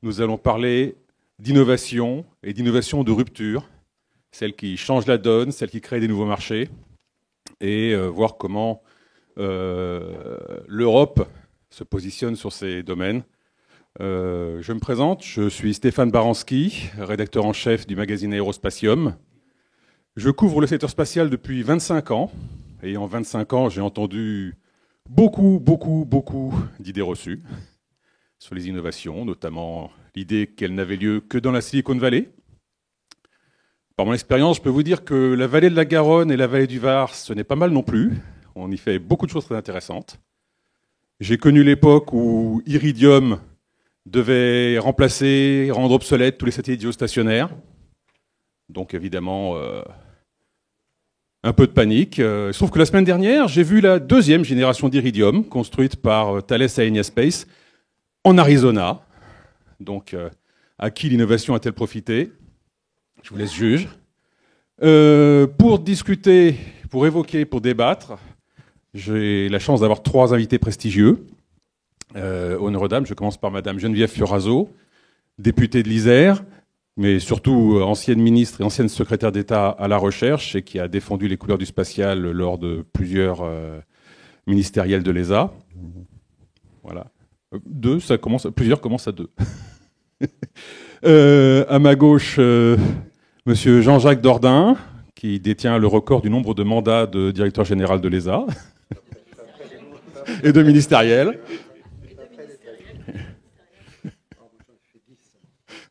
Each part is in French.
nous allons parler d'innovation et d'innovation de rupture, celle qui change la donne, celle qui crée des nouveaux marchés, et voir comment l'Europe se positionne sur ces domaines. Je me présente, je suis Stéphane Baranski, rédacteur en chef du magazine Aérospatium. Je couvre le secteur spatial depuis 25 ans, et en 25 ans, j'ai entendu beaucoup d'idées reçues sur les innovations, notamment l'idée qu'elles n'avaient lieu que dans la Silicon Valley. Par mon expérience, je peux vous dire que la vallée de la Garonne et la vallée du Var, ce n'est pas mal non plus. On y fait beaucoup de choses très intéressantes. J'ai connu l'époque où Iridium devait remplacer, rendre obsolètes tous les satellites géostationnaires. Donc évidemment, un peu de panique. Il se trouve que la semaine dernière, j'ai vu la deuxième génération d'Iridium, construite par Thales Alenia Space, en Arizona. Donc, à qui l'innovation a-t-elle profité? Je vous laisse juger. Pour discuter, pour évoquer, pour débattre, j'ai la chance d'avoir 3 invités prestigieux. Honneur aux dames, je commence par Madame Geneviève Fioraso, députée de l'Isère, mais surtout ancienne ministre et ancienne secrétaire d'État à la recherche et qui a défendu les couleurs du spatial lors de plusieurs ministériels de l'ESA. Voilà. Plusieurs commencent à 2. À ma gauche, Monsieur Jean-Jacques Dordain, qui détient le record du nombre de mandats de directeur général de l'ESA et de ministériel.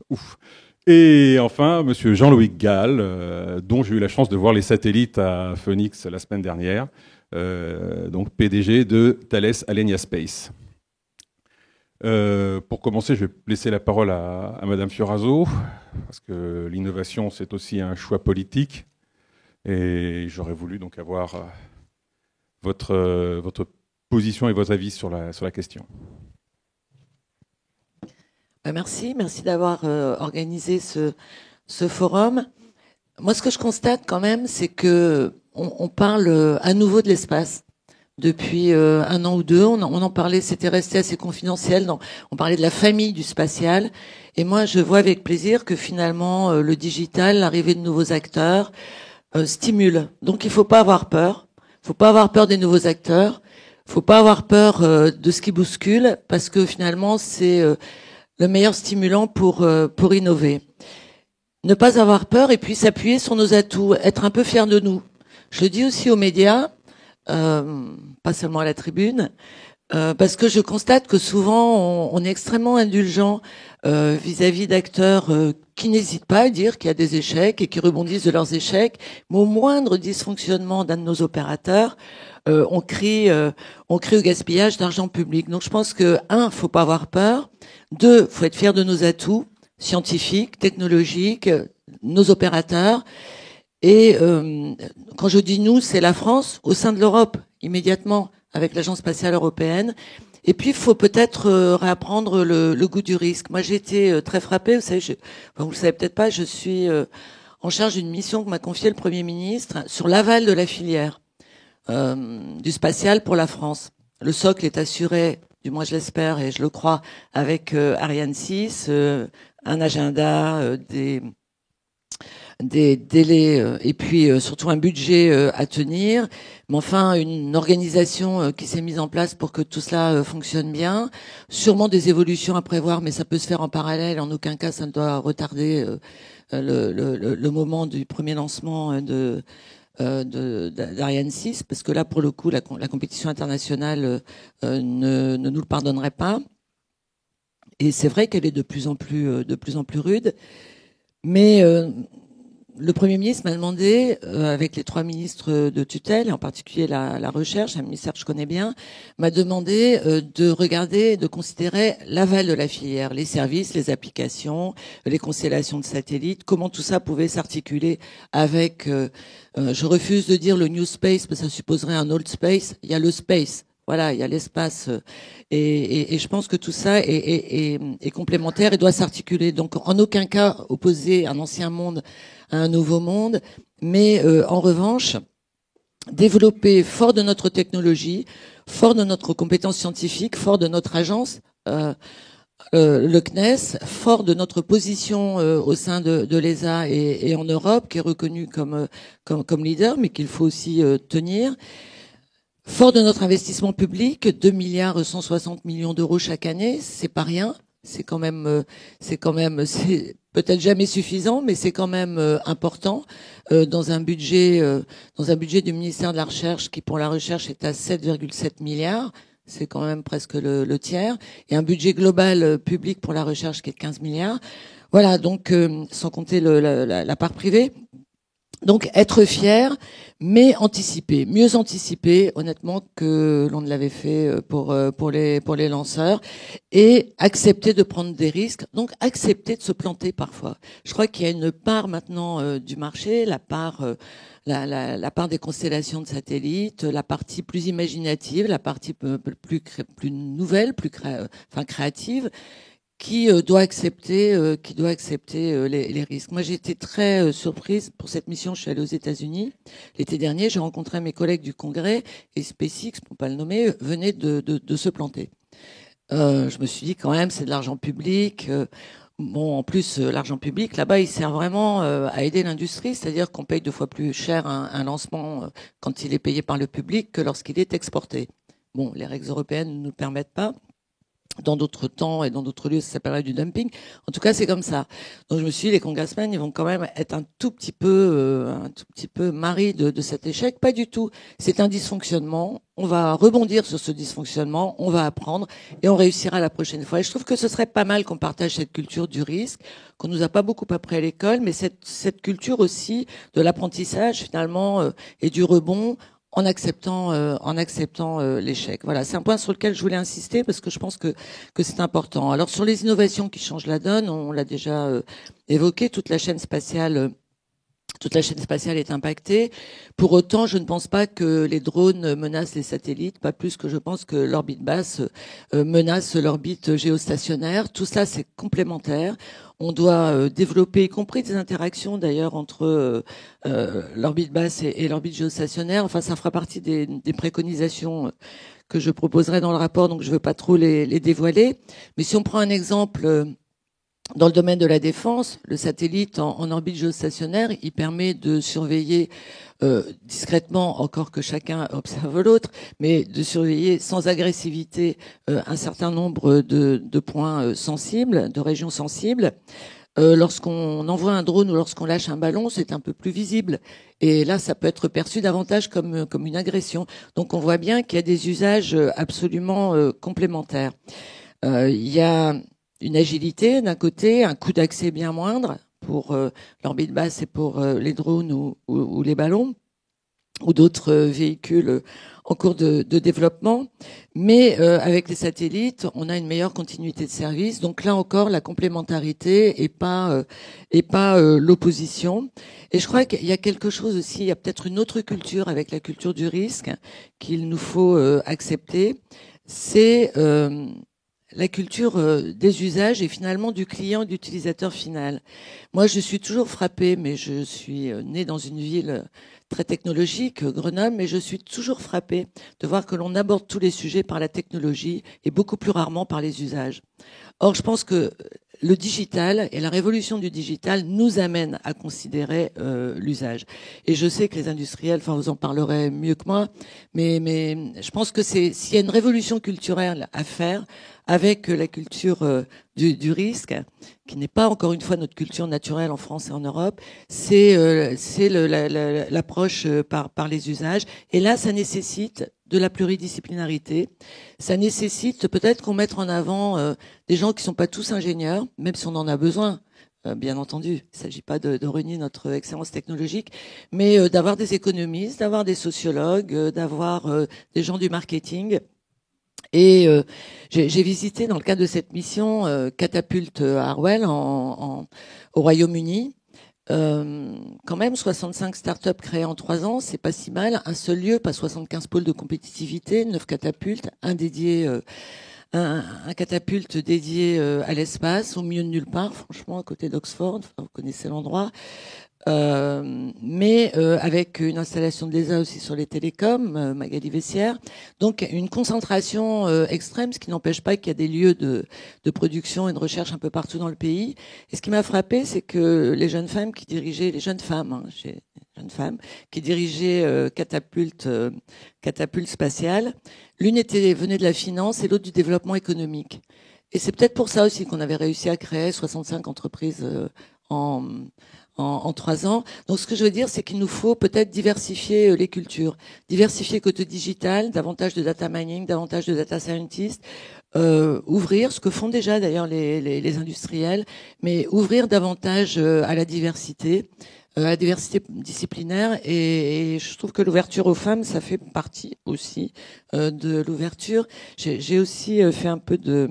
Ouf. Et enfin, Monsieur Jean-Louis Gall, dont j'ai eu la chance de voir les satellites à Phoenix la semaine dernière, donc PDG de Thales Alenia Space. Pour commencer, je vais laisser la parole à Madame Fioraso, parce que l'innovation, c'est aussi un choix politique. Et j'aurais voulu donc avoir votre position et votre avis sur la question. Merci d'avoir organisé ce forum. Moi, ce que je constate quand même, c'est que on parle à nouveau de l'espace. Depuis 1 an ou 2, on en parlait, c'était resté assez confidentiel. On parlait de la famille du spatial. Et moi, je vois avec plaisir que finalement, le digital, l'arrivée de nouveaux acteurs, stimule. Donc, il faut pas avoir peur. Il faut pas avoir peur des nouveaux acteurs. Il faut pas avoir peur de ce qui bouscule, parce que finalement, c'est le meilleur stimulant pour innover. Ne pas avoir peur et puis s'appuyer sur nos atouts, être un peu fier de nous. Je le dis aussi aux médias. Pas seulement à la tribune, parce que je constate que souvent on est extrêmement indulgent vis-à-vis d'acteurs qui n'hésitent pas à dire qu'il y a des échecs et qui rebondissent de leurs échecs, mais au moindre dysfonctionnement d'un de nos opérateurs, on crie au gaspillage d'argent public. Donc je pense que 1, faut pas avoir peur, 2, faut être fier de nos atouts scientifiques, technologiques, nos opérateurs. Et quand je dis nous, c'est la France au sein de l'Europe, immédiatement, avec l'Agence spatiale européenne. Et puis, il faut peut-être réapprendre le goût du risque. Moi, j'ai été très frappée. Vous savez, vous le savez peut-être pas, je suis en charge d'une mission que m'a confiée le Premier ministre sur l'aval de la filière du spatial pour la France. Le socle est assuré, du moins je l'espère et je le crois, avec Ariane 6, un agenda, des délais et puis surtout un budget à tenir, mais enfin une organisation qui s'est mise en place pour que tout cela fonctionne bien. Sûrement des évolutions à prévoir, mais ça peut se faire en parallèle. En aucun cas, ça ne doit retarder le moment du premier lancement d'Ariane 6, parce que là, pour le coup, la compétition internationale ne nous le pardonnerait pas. Et c'est vrai qu'elle est de plus en plus rude, mais le Premier ministre m'a demandé, avec les 3 ministres de tutelle, et en particulier la recherche, un ministère que je connais bien, m'a demandé de regarder, de considérer l'aval de la filière, les services, les applications, les constellations de satellites, comment tout ça pouvait s'articuler avec, je refuse de dire le new space, parce que ça supposerait un old space, il y a le space. Voilà, il y a l'espace et je pense que tout ça est complémentaire et doit s'articuler. Donc, en aucun cas opposer un ancien monde à un nouveau monde, mais en revanche, développer fort de notre technologie, fort de notre compétence scientifique, fort de notre agence, le CNES, fort de notre position au sein de l'ESA et en Europe, qui est reconnu comme leader, mais qu'il faut aussi tenir. Fort de notre investissement public, 2 milliards 160 millions d'euros chaque année, c'est pas rien. C'est peut-être jamais suffisant, mais c'est quand même important dans un budget du ministère de la Recherche qui, pour la recherche, est à 7,7 milliards. C'est quand même presque le tiers. Et un budget global public pour la recherche qui est de 15 milliards. Voilà, donc sans compter la part privée. Donc être fier, mais anticiper, mieux anticiper, honnêtement, que l'on ne l'avait fait pour les lanceurs, et accepter de prendre des risques. Donc accepter de se planter parfois. Je crois qu'il y a une part maintenant du marché, la part des constellations de satellites, la partie plus imaginative, la partie plus nouvelle, créative, qui doit accepter les risques. Moi, j'ai été très surprise pour cette mission. Je suis allée aux États-Unis l'été dernier. J'ai rencontré mes collègues du Congrès et SpaceX, pour pas le nommer, venait de se planter. Je me suis dit quand même, c'est de l'argent public. Bon, en plus, l'argent public là-bas, il sert vraiment à aider l'industrie, c'est-à-dire qu'on paye 2 fois plus cher un lancement quand il est payé par le public que lorsqu'il est exporté. Bon, les règles européennes ne nous permettent pas. Dans d'autres temps et dans d'autres lieux, ça s'appellerait du dumping. En tout cas, c'est comme ça. Donc, je me suis dit, les congressmen, ils vont quand même être un tout petit peu maris de cet échec. Pas du tout. C'est un dysfonctionnement. On va rebondir sur ce dysfonctionnement. On va apprendre et on réussira la prochaine fois. Et je trouve que ce serait pas mal qu'on partage cette culture du risque, qu'on nous a pas beaucoup appris à l'école, mais cette culture aussi de l'apprentissage, finalement, et du rebond, en acceptant l'échec. Voilà, c'est un point sur lequel je voulais insister parce que je pense que c'est important. Alors sur les innovations qui changent la donne, on l'a déjà évoqué, toute la chaîne spatiale est impactée. Pour autant, je ne pense pas que les drones menacent les satellites, pas plus que je pense que l'orbite basse menace l'orbite géostationnaire. Tout ça, c'est complémentaire. On doit développer, y compris des interactions d'ailleurs entre l'orbite basse et l'orbite géostationnaire. Enfin, ça fera partie des préconisations que je proposerai dans le rapport, donc je ne veux pas trop les dévoiler. Mais si on prend un exemple dans le domaine de la défense, le satellite en orbite géostationnaire, il permet de surveiller discrètement, encore que chacun observe l'autre, mais de surveiller sans agressivité un certain nombre de points sensibles, de régions sensibles. Lorsqu'on envoie un drone ou lorsqu'on lâche un ballon, c'est un peu plus visible. Et là, ça peut être perçu davantage comme une agression. Donc on voit bien qu'il y a des usages absolument complémentaires. Il y a une agilité d'un côté, un coût d'accès bien moindre pour l'orbite basse et pour les drones ou les ballons ou d'autres véhicules en cours de développement. Mais avec les satellites, on a une meilleure continuité de service. Donc là encore, la complémentarité et pas l'opposition. Et je crois qu'il y a quelque chose aussi, il y a peut-être une autre culture avec la culture du risque qu'il nous faut accepter. C'est la culture des usages et finalement du client et de l'utilisateur final. Moi, je suis toujours frappée, mais je suis née dans une ville très technologique, Grenoble, mais je suis toujours frappée de voir que l'on aborde tous les sujets par la technologie et beaucoup plus rarement par les usages. Or, je pense que le digital et la révolution du digital nous amènent à considérer l'usage. Et je sais que les industriels, enfin, vous en parlerez mieux que moi, mais je pense que s'il y a une révolution culturelle à faire avec la culture du risque, qui n'est pas encore une fois notre culture naturelle en France et en Europe, c'est l'approche par les usages. Et là, ça nécessite de la pluridisciplinarité. Ça nécessite peut-être qu'on mette en avant des gens qui sont pas tous ingénieurs, même si on en a besoin. Bien entendu, il ne s'agit pas de renier notre excellence technologique, mais d'avoir des économistes, d'avoir des sociologues, d'avoir des gens du marketing. Et j'ai visité dans le cadre de cette mission Catapulte Harwell au Royaume-Uni. Quand même 65 startups créées en 3 ans, c'est pas si mal. Un seul lieu, pas 75 pôles de compétitivité, 9 catapultes, un catapulte dédié à l'espace, au milieu de nulle part, franchement, à côté d'Oxford. Enfin, vous connaissez l'endroit. mais avec une installation de l'ESA aussi sur les télécoms, Magali Vessière. Donc une concentration extrême, ce qui n'empêche pas qu'il y a des lieux de production et de recherche un peu partout dans le pays. Et ce qui m'a frappé, c'est que les jeunes femmes qui dirigeaient, les jeunes femmes, jeunes femmes qui dirigeaient Catapulte spatiale, l'une venait de la finance et l'autre du développement économique. Et c'est peut-être pour ça aussi qu'on avait réussi à créer 65 entreprises en 3 ans. Donc ce que je veux dire, c'est qu'il nous faut peut-être diversifier les cultures, diversifier côté digital, davantage de data mining, davantage de data scientists, ouvrir, ce que font déjà d'ailleurs les industriels, mais ouvrir davantage à la diversité disciplinaire. Et je trouve que l'ouverture aux femmes, ça fait partie aussi de l'ouverture. J'ai aussi fait un peu de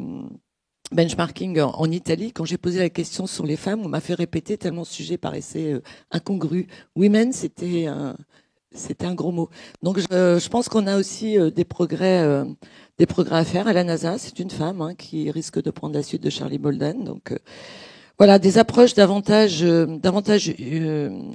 benchmarking en Italie. Quand j'ai posé la question sur les femmes, on m'a fait répéter tellement ce sujet paraissait incongru. Women, c'était un gros mot. Donc je pense qu'on a aussi des progrès à faire. À la NASA, c'est une femme qui risque de prendre la suite de Charlie Bolden. Donc voilà, des approches davantage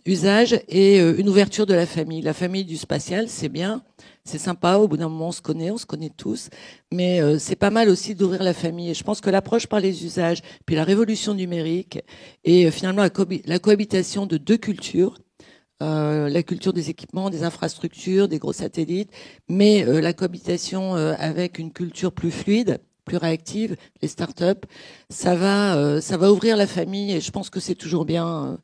usage et une ouverture de la famille. La famille du spatial, c'est bien, c'est sympa. Au bout d'un moment, on se connaît tous, mais c'est pas mal aussi d'ouvrir la famille. Et je pense que l'approche par les usages, puis la révolution numérique et finalement la cohabitation de deux cultures. La culture des équipements, des infrastructures, des gros satellites, mais la cohabitation avec une culture plus fluide, plus réactive, les startups, ça va ouvrir la famille. Et je pense que c'est toujours bien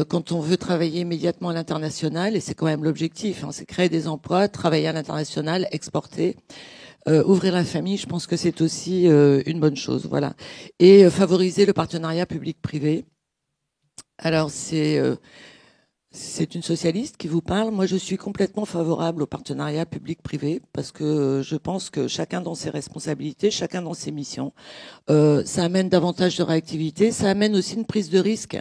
quand on veut travailler immédiatement à l'international, et c'est quand même l'objectif, c'est créer des emplois, travailler à l'international, exporter. Ouvrir la famille, je pense que c'est aussi une bonne chose, voilà. Et favoriser le partenariat public-privé. Alors c'est une socialiste qui vous parle. Moi, je suis complètement favorable au partenariat public-privé parce que je pense que chacun dans ses responsabilités, chacun dans ses missions, ça amène davantage de réactivité, ça amène aussi une prise de risque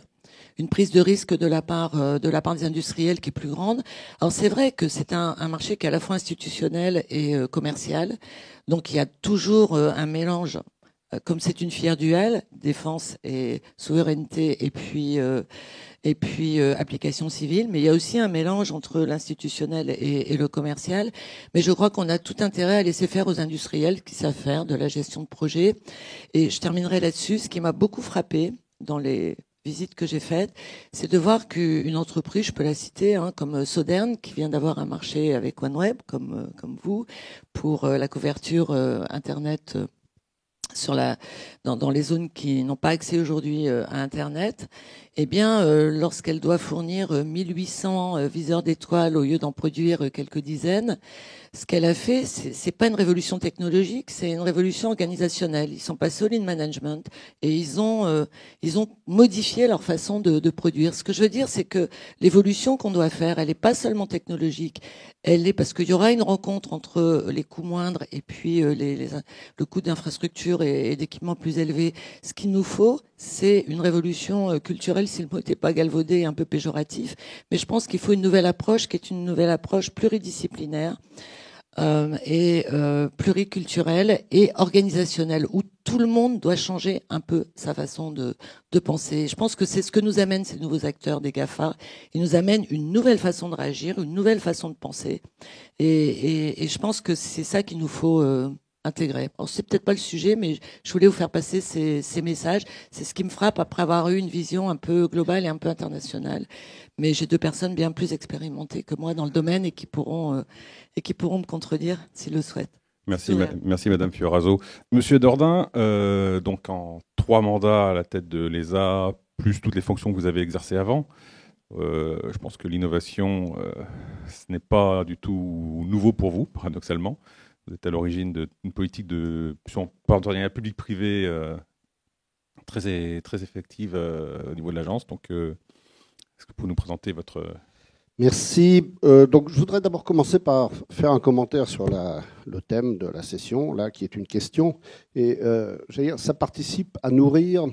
de la part des industriels qui est plus grande. Alors c'est vrai que c'est un marché qui est à la fois institutionnel et commercial, donc il y a toujours un mélange. Comme c'est une filière duale, défense et souveraineté, et puis application civile, mais il y a aussi un mélange entre l'institutionnel et le commercial. Mais je crois qu'on a tout intérêt à laisser faire aux industriels qui savent faire de la gestion de projet. Et je terminerai là-dessus. Ce qui m'a beaucoup frappé dans les visites que j'ai faites, c'est de voir qu'une entreprise, je peux la citer, comme Sodern, qui vient d'avoir un marché avec OneWeb, comme vous, pour la couverture Internet dans les zones qui n'ont pas accès aujourd'hui à Internet, eh bien, lorsqu'elle doit fournir 1800 viseurs d'étoiles au lieu d'en produire quelques dizaines, ce qu'elle a fait, c'est pas une révolution technologique, c'est une révolution organisationnelle. Ils sont passés au lean management et ils ont modifié leur façon de produire. Ce que je veux dire, c'est que l'évolution qu'on doit faire, elle n'est pas seulement technologique, elle est parce qu'il y aura une rencontre entre les coûts moindres et puis le coût d'infrastructure et d'équipements plus élevés. Ce qu'il nous faut, c'est une révolution culturelle, si le mot n'était pas galvaudé et un peu péjoratif. Mais je pense qu'il faut une nouvelle approche qui est une nouvelle approche pluridisciplinaire et pluriculturelle et organisationnelle, où tout le monde doit changer un peu sa façon de penser. Je pense que c'est ce que nous amènent ces nouveaux acteurs des GAFA. Ils nous amènent une nouvelle façon de réagir, une nouvelle façon de penser. Et je pense que c'est ça qu'il nous faut intégrer. Alors, c'est peut-être pas le sujet, mais je voulais vous faire passer ces messages. C'est ce qui me frappe après avoir eu une vision un peu globale et un peu internationale. Mais j'ai 2 personnes bien plus expérimentées que moi dans le domaine et qui pourront me contredire s'ils le souhaitent. Merci Madame Fioraso. Monsieur Dordain, donc en 3 mandats à la tête de l'ESA, plus toutes les fonctions que vous avez exercées avant, je pense que l'innovation, ce n'est pas du tout nouveau pour vous, paradoxalement. Vous êtes à l'origine d'une politique de partenariat public-privé très effective au niveau de l'agence. Donc, est-ce que vous pouvez nous présenter votre... Merci. Donc, je voudrais d'abord commencer par faire un commentaire sur le thème de la session, là, qui est une question. Et j'allais dire, ça participe à nourrir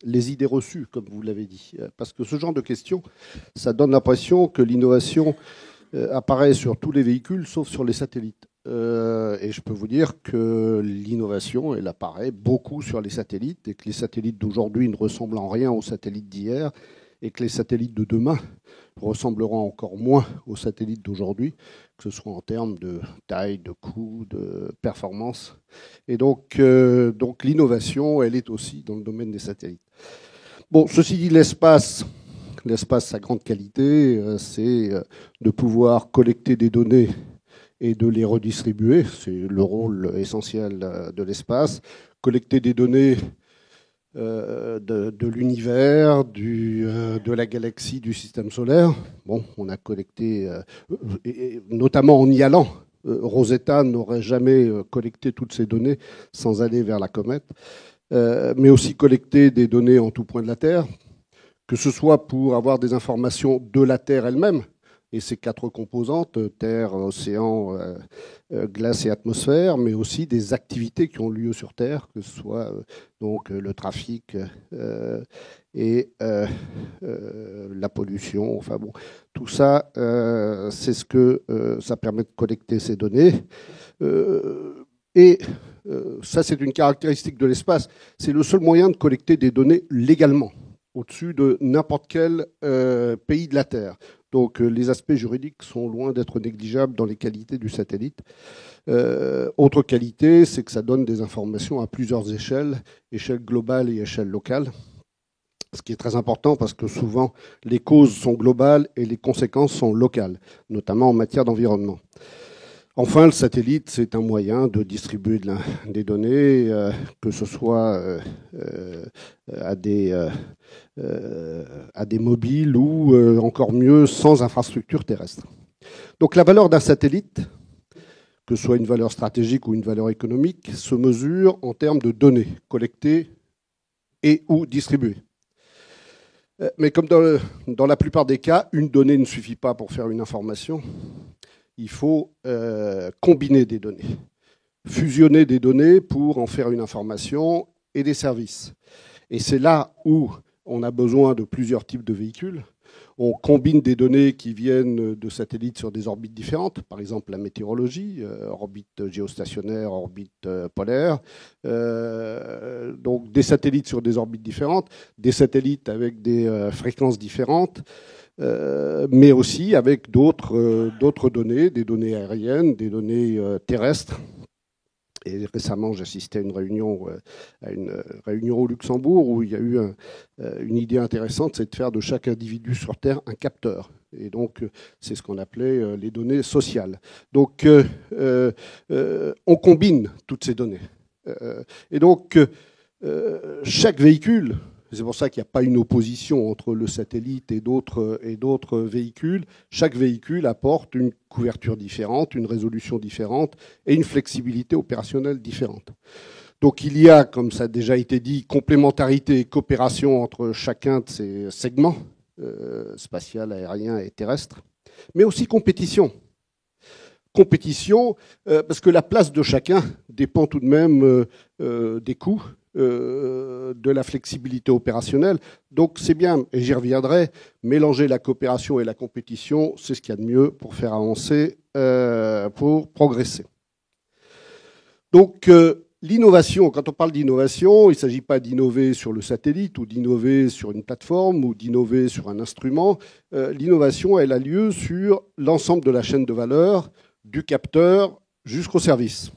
les idées reçues, comme vous l'avez dit. Parce que ce genre de questions, ça donne l'impression que l'innovation apparaît sur tous les véhicules, sauf sur les satellites. Et je peux vous dire que l'innovation, elle apparaît beaucoup sur les satellites et que les satellites d'aujourd'hui ne ressemblent en rien aux satellites d'hier et que les satellites de demain ressembleront encore moins aux satellites d'aujourd'hui, que ce soit en termes de taille, de coût, de performance. Et donc l'innovation, elle est aussi dans le domaine des satellites. Bon, ceci dit, l'espace, sa grande qualité, c'est de pouvoir collecter des données et de les redistribuer. C'est le rôle essentiel de l'espace. Collecter des données de l'univers, de la galaxie, du système solaire. Bon, on a collecté, notamment en y allant. Rosetta n'aurait jamais collecté toutes ces données sans aller vers la comète, mais aussi collecter des données en tout point de la Terre, que ce soit pour avoir des informations de la Terre elle-même, et ses 4 composantes, terre, océan, glace et atmosphère, mais aussi des activités qui ont lieu sur Terre, que ce soit donc le trafic et la pollution. Enfin bon, tout ça, c'est ce que ça permet de collecter ces données. Ça, c'est une caractéristique de l'espace. C'est le seul moyen de collecter des données légalement, au-dessus de n'importe quel pays de la Terre. Donc les aspects juridiques sont loin d'être négligeables dans les qualités du satellite. Autre qualité, c'est que ça donne des informations à plusieurs échelles, échelle globale et échelle locale. Ce qui est très important parce que souvent les causes sont globales et les conséquences sont locales, notamment en matière d'environnement. Enfin, le satellite, c'est un moyen de distribuer des données, que ce soit à des mobiles ou, encore mieux, sans infrastructure terrestre. Donc la valeur d'un satellite, que ce soit une valeur stratégique ou une valeur économique, se mesure en termes de données collectées et ou distribuées. Mais comme dans la plupart des cas, une donnée ne suffit pas pour faire une information. Il faut combiner des données, fusionner des données pour en faire une information et des services. Et c'est là où on a besoin de plusieurs types de véhicules. On combine des données qui viennent de satellites sur des orbites différentes, par exemple la météorologie, orbite géostationnaire, orbite polaire, donc des satellites sur des orbites différentes, des satellites avec des fréquences différentes, mais aussi avec d'autres données, des données aériennes, des données terrestres. Et récemment, j'assistais à une réunion au Luxembourg où il y a eu une idée intéressante, c'est de faire de chaque individu sur Terre un capteur. Et donc, c'est ce qu'on appelait les données sociales. Donc, on combine toutes ces données. Et donc, chaque véhicule, c'est pour ça qu'il n'y a pas une opposition entre le satellite et d'autres véhicules. Chaque véhicule apporte une couverture différente, une résolution différente et une flexibilité opérationnelle différente. Donc il y a, comme ça a déjà été dit, complémentarité et coopération entre chacun de ces segments, spatial, aérien et terrestre, mais aussi compétition. Compétition, parce que la place de chacun dépend tout de même des coûts, de la flexibilité opérationnelle. Donc c'est bien, et j'y reviendrai, mélanger la coopération et la compétition, c'est ce qu'il y a de mieux pour faire avancer, pour progresser. Donc l'innovation, quand on parle d'innovation, il ne s'agit pas d'innover sur le satellite ou d'innover sur une plateforme ou d'innover sur un instrument. L'innovation, elle a lieu sur l'ensemble de la chaîne de valeur, du capteur jusqu'au service.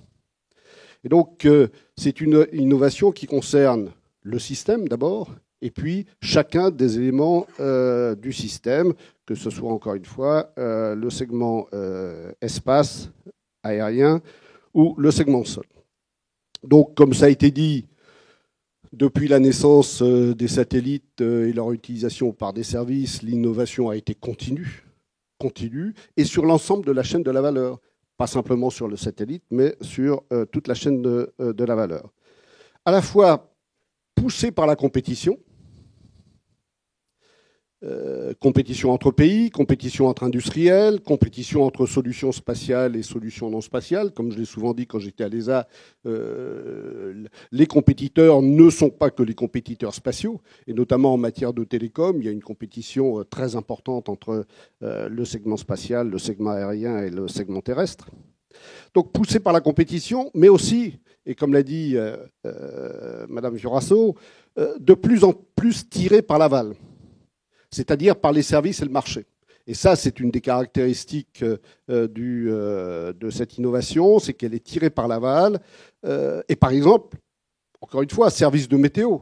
Et donc, c'est une innovation qui concerne le système d'abord, et puis chacun des éléments du système, que ce soit encore une fois le segment espace, aérien, ou le segment sol. Donc, comme ça a été dit, depuis la naissance des satellites et leur utilisation par des services, l'innovation a été continue, et sur l'ensemble de la chaîne de la valeur. Pas simplement sur le satellite, mais sur toute la chaîne de la valeur. À la fois poussée par la compétition, compétition entre pays, compétition entre industriels, compétition entre solutions spatiales et solutions non spatiales. Comme je l'ai souvent dit quand j'étais à l'ESA, les compétiteurs ne sont pas que les compétiteurs spatiaux, et notamment en matière de télécom, il y a une compétition très importante entre le segment spatial, le segment aérien et le segment terrestre. Donc poussé par la compétition, mais aussi, et comme l'a dit Madame Fioraso, de plus en plus tiré par l'aval. c'est-à-dire par les services et le marché. Et ça, c'est une des caractéristiques de cette innovation, c'est qu'elle est tirée par l'aval. Et par exemple, encore une fois, services de météo.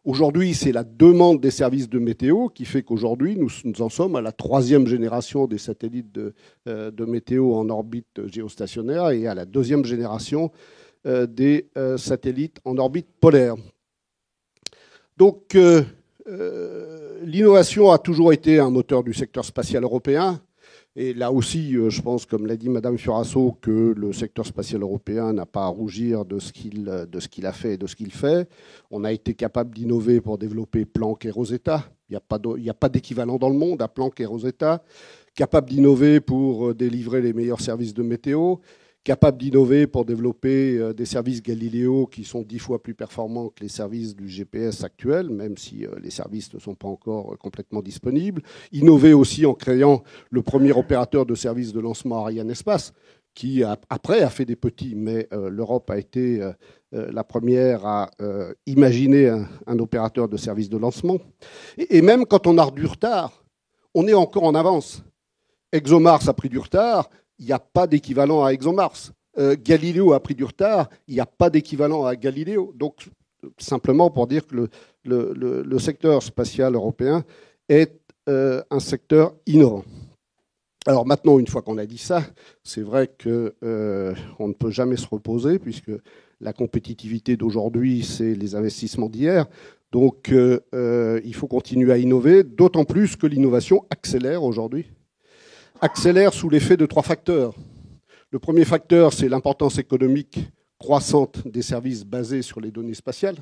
Aujourd'hui, c'est la demande des services de météo qui fait qu'aujourd'hui, nous en sommes à la 3e génération des satellites de météo en orbite géostationnaire et à la 2e génération des satellites en orbite polaire. Donc, l'innovation a toujours été un moteur du secteur spatial européen. Et là aussi, je pense, comme l'a dit Madame Fioraso, que le secteur spatial européen n'a pas à rougir de ce qu'il a fait et de ce qu'il fait. On a été capable d'innover pour développer Planck et Rosetta. Il n'y a pas d'équivalent dans le monde à Planck et Rosetta. Capable d'innover pour délivrer les meilleurs services de météo. Capable d'innover pour développer des services Galileo qui sont 10 fois plus performants que les services du GPS actuel, même si les services ne sont pas encore complètement disponibles. Innover aussi en créant le premier opérateur de services de lancement Ariane Espace, qui après a fait des petits, mais l'Europe a été la première à imaginer un opérateur de services de lancement. Et même quand on a du retard, on est encore en avance. ExoMars a pris du retard. Il n'y a pas d'équivalent à ExoMars. Galileo a pris du retard, il n'y a pas d'équivalent à Galileo. Donc, simplement pour dire que le secteur spatial européen est un secteur innovant. Alors maintenant, une fois qu'on a dit ça, c'est vrai qu'on ne peut jamais se reposer, puisque la compétitivité d'aujourd'hui, c'est les investissements d'hier. Donc, il faut continuer à innover, d'autant plus que l'innovation accélère aujourd'hui. Accélère sous l'effet de 3 facteurs. Le premier facteur, c'est l'importance économique croissante des services basés sur les données spatiales.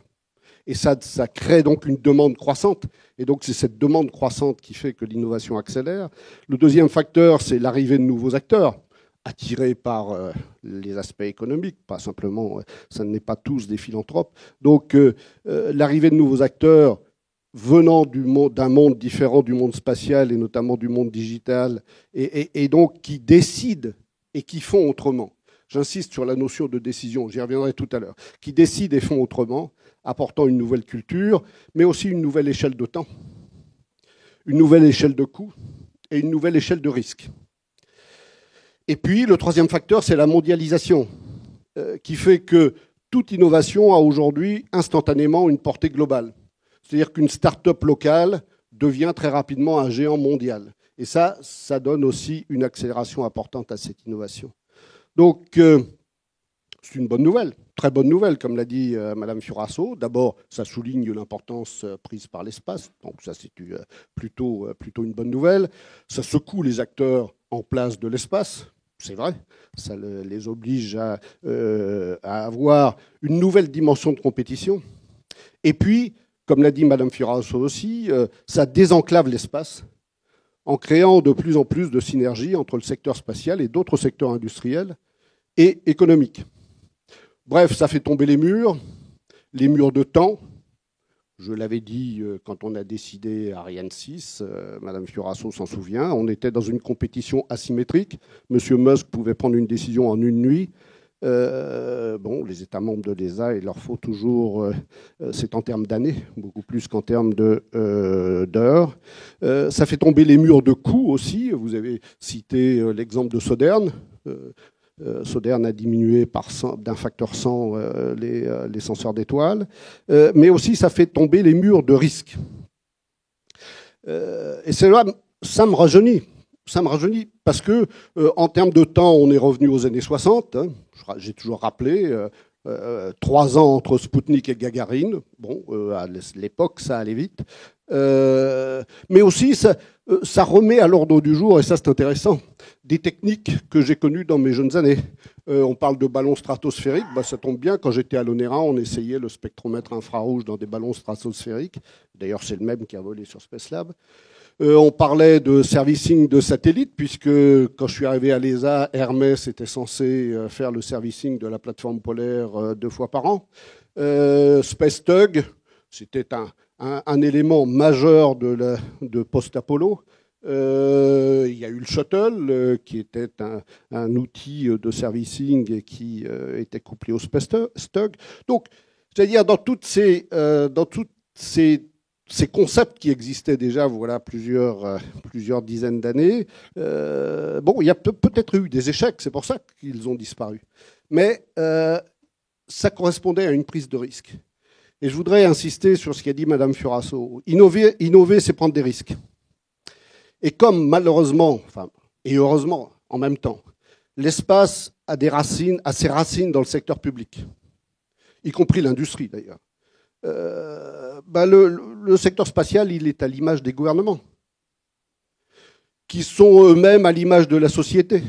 Et ça crée donc une demande croissante. Et donc, c'est cette demande croissante qui fait que l'innovation accélère. Le deuxième facteur, c'est l'arrivée de nouveaux acteurs, attirés par les aspects économiques, pas simplement, ça n'est pas tous des philanthropes. Donc, l'arrivée de nouveaux acteurs venant d'un monde différent du monde spatial et notamment du monde digital, et donc qui décident et qui font autrement. J'insiste sur la notion de décision, j'y reviendrai tout à l'heure. Qui décident et font autrement, apportant une nouvelle culture, mais aussi une nouvelle échelle de temps, une nouvelle échelle de coûts et une nouvelle échelle de risque. Et puis, le troisième facteur, c'est la mondialisation, qui fait que toute innovation a aujourd'hui instantanément une portée globale. C'est-à-dire qu'une start-up locale devient très rapidement un géant mondial. Et ça donne aussi une accélération importante à cette innovation. Donc, c'est une bonne nouvelle, très bonne nouvelle, comme l'a dit Madame Fioraso. D'abord, ça souligne l'importance prise par l'espace. Donc ça, c'est plutôt une bonne nouvelle. Ça secoue les acteurs en place de l'espace. C'est vrai, ça les oblige à avoir une nouvelle dimension de compétition. Et puis, comme l'a dit Madame Fioraso aussi, ça désenclave l'espace en créant de plus en plus de synergies entre le secteur spatial et d'autres secteurs industriels et économiques. Bref, ça fait tomber les murs de temps. Je l'avais dit quand on a décidé Ariane 6, Madame Fioraso s'en souvient, on était dans une compétition asymétrique. Monsieur Musk pouvait prendre une décision en une nuit. Les États membres de l'ESA, il leur faut toujours, c'est en termes d'années, beaucoup plus qu'en termes d'heures. Ça fait tomber les murs de coûts aussi. Vous avez cité l'exemple de Sodern. Sodern a diminué d'un facteur 100 les senseurs d'étoiles. Mais aussi, ça fait tomber les murs de risque. Et ça me rajeunit. Ça me rajeunit parce que, en termes de temps, on est revenu aux années 60. Hein. J'ai toujours rappelé 3 ans entre Spoutnik et Gagarine. Bon, à l'époque, ça allait vite. Mais aussi, ça remet à l'ordre du jour, et ça c'est intéressant, des techniques que j'ai connues dans mes jeunes années. On parle de ballons stratosphériques, ça tombe bien, quand j'étais à l'ONERA, on essayait le spectromètre infrarouge dans des ballons stratosphériques. D'ailleurs, c'est le même qui a volé sur Space Lab. On parlait de servicing de satellites, puisque quand je suis arrivé à l'ESA, Hermès était censé faire le servicing de la plateforme polaire 2 fois par an. SpaceTug, c'était un élément majeur de post-Apollo. Il y a eu le Shuttle, qui était un outil de servicing et qui était couplé au SpaceTug. Donc, c'est-à-dire dans toutes ces ces concepts qui existaient déjà, voilà, plusieurs dizaines d'années, bon, il y a peut-être eu des échecs, c'est pour ça qu'ils ont disparu. Mais ça correspondait à une prise de risque. Et je voudrais insister sur ce qu'a dit Madame Furasso. Innover, c'est prendre des risques. Et comme malheureusement, enfin, et heureusement en même temps, l'espace a ses racines dans le secteur public, y compris l'industrie d'ailleurs. Le secteur spatial, il est à l'image des gouvernements, qui sont eux-mêmes à l'image de la société.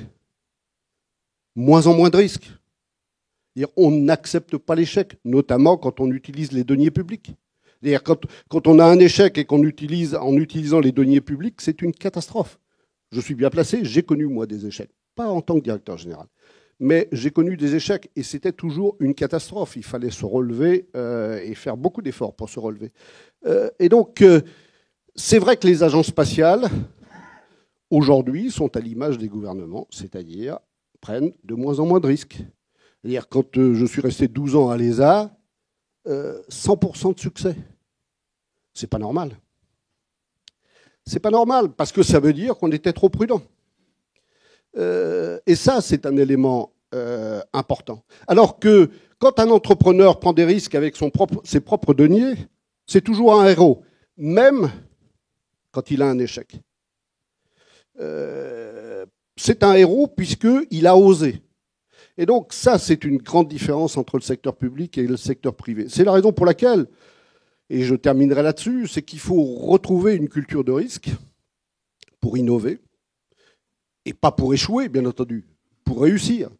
Moins en moins de risques. On n'accepte pas l'échec, notamment quand on utilise les deniers publics. Quand on a un échec et en utilisant les deniers publics, c'est une catastrophe. Je suis bien placé, j'ai connu moi des échecs, pas en tant que directeur général. Mais j'ai connu des échecs et c'était toujours une catastrophe. Il fallait se relever et faire beaucoup d'efforts pour se relever. Et donc, c'est vrai que les agences spatiales, aujourd'hui, sont à l'image des gouvernements, c'est-à-dire prennent de moins en moins de risques. C'est-à-dire, quand je suis resté 12 ans à l'ESA, 100% de succès. C'est pas normal. C'est pas normal, parce que ça veut dire qu'on était trop prudent. Et ça, c'est un élément important. Alors que quand un entrepreneur prend des risques avec ses propres deniers, c'est toujours un héros, même quand il a un échec. C'est un héros puisqu'il a osé. Et donc ça, c'est une grande différence entre le secteur public et le secteur privé. C'est la raison pour laquelle, et je terminerai là-dessus, c'est qu'il faut retrouver une culture de risque pour innover. Et pas pour échouer, bien entendu, pour réussir.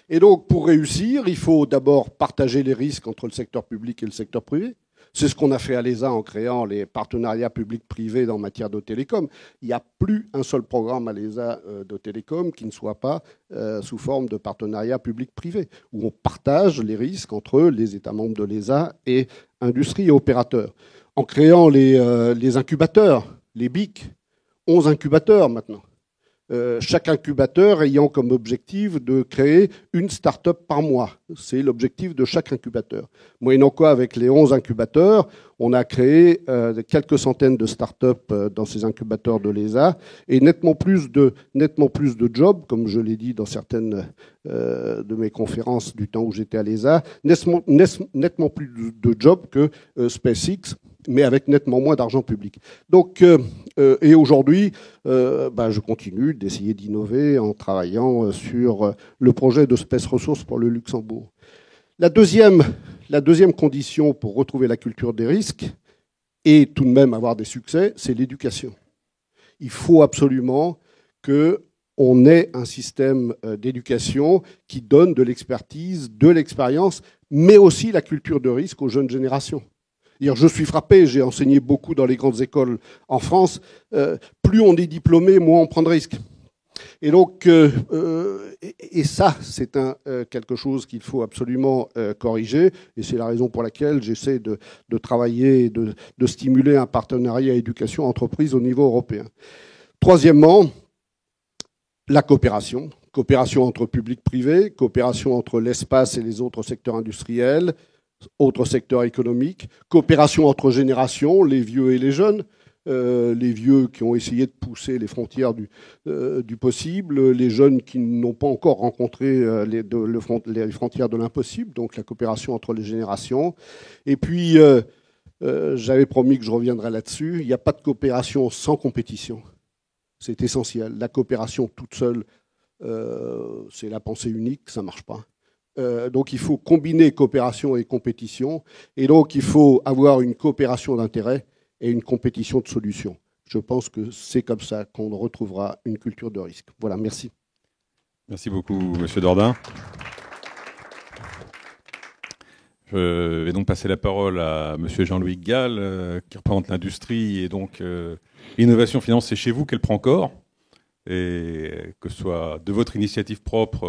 Et donc, pour réussir, il faut d'abord partager les risques entre le secteur public et le secteur privé. C'est ce qu'on a fait à l'ESA en créant les partenariats publics-privés en matière de télécom. Il n'y a plus un seul programme à l'ESA de télécom qui ne soit pas sous forme de partenariat public-privé, où on partage les risques entre les États membres de l'ESA et industrie et opérateurs. En créant les incubateurs, les BIC, 11 incubateurs maintenant. Chaque incubateur ayant comme objectif de créer une start-up par mois. C'est l'objectif de chaque incubateur. Moyennant quoi, avec les 11 incubateurs, on a créé quelques centaines de start-up dans ces incubateurs de l'ESA et nettement plus de jobs, comme je l'ai dit dans certaines de mes conférences du temps où j'étais à l'ESA, nettement plus de jobs que SpaceX, mais avec nettement moins d'argent public. Donc, et aujourd'hui, je continue d'essayer d'innover en travaillant sur le projet de Space Resources pour le Luxembourg. La deuxième condition pour retrouver la culture des risques et tout de même avoir des succès, c'est l'éducation. Il faut absolument qu'on ait un système d'éducation qui donne de l'expertise, de l'expérience, mais aussi la culture de risque aux jeunes générations. Je suis frappé, j'ai enseigné beaucoup dans les grandes écoles en France, plus on est diplômé, moins on prend de risques. Et donc, et ça, c'est quelque chose qu'il faut absolument corriger, et c'est la raison pour laquelle j'essaie de travailler et de stimuler un partenariat éducation-entreprise au niveau européen. Troisièmement, la coopération. Coopération entre public-privé, coopération entre l'espace et les autres secteurs industriels, autres secteurs économiques, coopération entre générations, les vieux et les jeunes, les vieux qui ont essayé de pousser les frontières du possible, les jeunes qui n'ont pas encore rencontré les frontières de l'impossible, donc la coopération entre les générations. Et puis, j'avais promis que je reviendrais là-dessus, il n'y a pas de coopération sans compétition. C'est essentiel. La coopération toute seule, c'est la pensée unique, ça ne marche pas. Donc il faut combiner coopération et compétition, et donc il faut avoir une coopération d'intérêt et une compétition de solutions. Je pense que c'est comme ça qu'on retrouvera une culture de risque. Voilà, merci. Merci beaucoup, Monsieur Dordain. Je vais donc passer la parole à Monsieur Jean-Louis Gall, qui représente l'industrie, et donc l'innovation finance, c'est chez vous qu'elle prend corps. Et que ce soit de votre initiative propre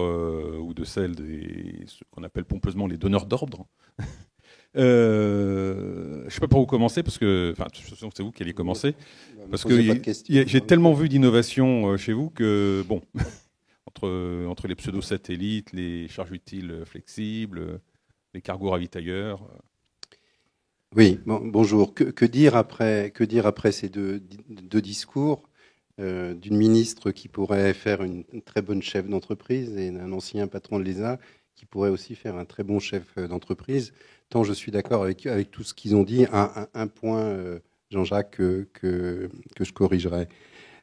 ou de celle des ce qu'on appelle pompeusement les donneurs d'ordre. Je ne sais pas par où commencer, parce que, enfin, c'est vous qui allez commencer, parce que j'ai tellement vu d'innovation chez vous que, bon, entre les pseudo-satellites, les charges utiles flexibles, les cargos ravitailleurs. Oui, bonjour. Que dire après ces deux discours d'une ministre qui pourrait faire une très bonne chef d'entreprise et d'un ancien patron de l'ESA qui pourrait aussi faire un très bon chef d'entreprise? Tant je suis d'accord avec tout ce qu'ils ont dit. Un point, Jean-Jacques, que je corrigerai.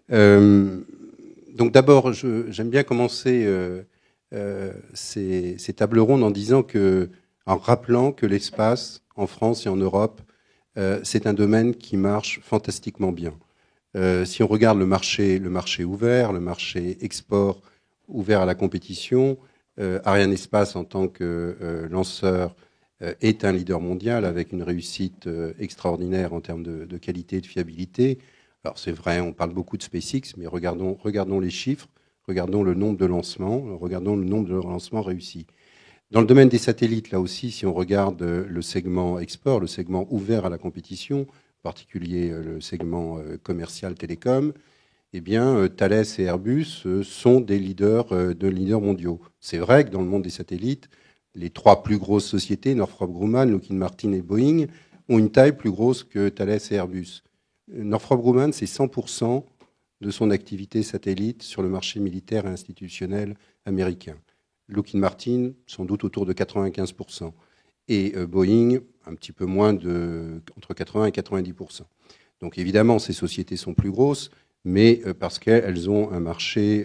Donc d'abord, j'aime bien commencer ces tables rondes en rappelant que l'espace, en France et en Europe, c'est un domaine qui marche fantastiquement bien. Si on regarde le marché ouvert, le marché export ouvert à la compétition, Ariane Espace en tant que lanceur est un leader mondial avec une réussite extraordinaire en termes de qualité et de fiabilité. Alors c'est vrai, on parle beaucoup de SpaceX, mais regardons les chiffres, regardons le nombre de lancements, regardons le nombre de lancements réussis. Dans le domaine des satellites, là aussi, si on regarde le segment export, le segment ouvert à la compétition, en particulier le segment commercial télécom, eh bien, Thales et Airbus sont des leaders mondiaux. C'est vrai que dans le monde des satellites, les trois plus grosses sociétés, Northrop Grumman, Lockheed Martin et Boeing, ont une taille plus grosse que Thales et Airbus. Northrop Grumman, c'est 100% de son activité satellite sur le marché militaire et institutionnel américain. Lockheed Martin, sans doute autour de 95%. Et Boeing, un petit peu moins entre 80 et 90%. Donc évidemment, ces sociétés sont plus grosses, mais parce qu'elles ont un marché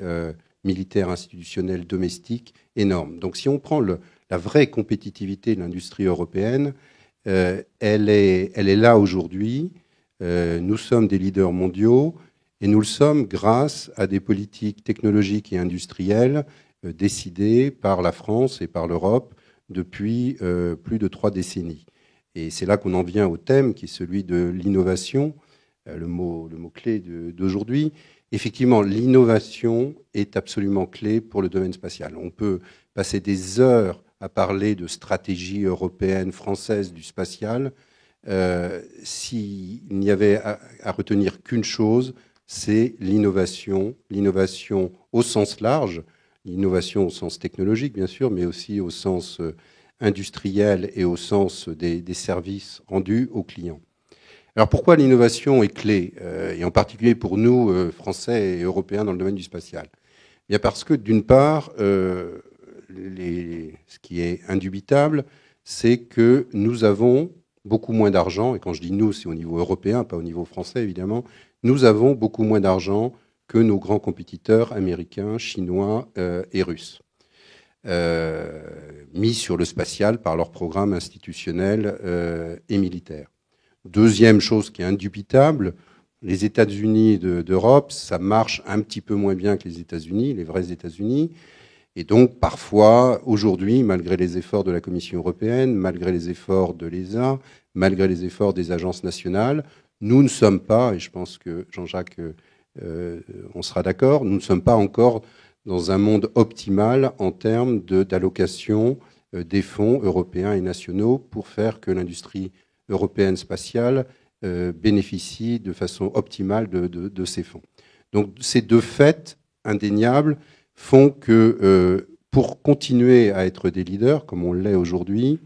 militaire institutionnel domestique énorme. Donc si on prend la vraie compétitivité de l'industrie européenne, elle est là aujourd'hui. Nous sommes des leaders mondiaux et nous le sommes grâce à des politiques technologiques et industrielles décidées par la France et par l'Europe depuis plus de 3 décennies. Et c'est là qu'on en vient au thème qui est celui de l'innovation, le mot-clé d'aujourd'hui. Effectivement, l'innovation est absolument clé pour le domaine spatial. On peut passer des heures à parler de stratégie européenne, française du spatial. S'il n'y avait à retenir qu'une chose, c'est l'innovation au sens large, l'innovation au sens technologique bien sûr, mais aussi au sens industriel et au sens des services rendus aux clients. Alors pourquoi l'innovation est clé, et en particulier pour nous, Français et Européens dans le domaine du spatial? Bien parce que d'une part, ce qui est indubitable, c'est que nous avons beaucoup moins d'argent, et quand je dis nous, c'est au niveau européen, pas au niveau français évidemment, nous avons beaucoup moins d'argent que nos grands compétiteurs américains, chinois et russes, mis sur le spatial par leurs programmes institutionnels et militaires. Deuxième chose qui est indubitable, les États-Unis d'Europe, ça marche un petit peu moins bien que les États-Unis, les vrais États-Unis. Et donc, parfois, aujourd'hui, malgré les efforts de la Commission européenne, malgré les efforts de l'ESA, malgré les efforts des agences nationales, nous ne sommes pas, et je pense que Jean-Jacques, on sera d'accord, nous ne sommes pas encore dans un monde optimal en termes d'allocation des fonds européens et nationaux pour faire que l'industrie européenne spatiale bénéficie de façon optimale de ces fonds. Donc ces deux faits indéniables font que pour continuer à être des leaders, comme on l'est aujourd'hui,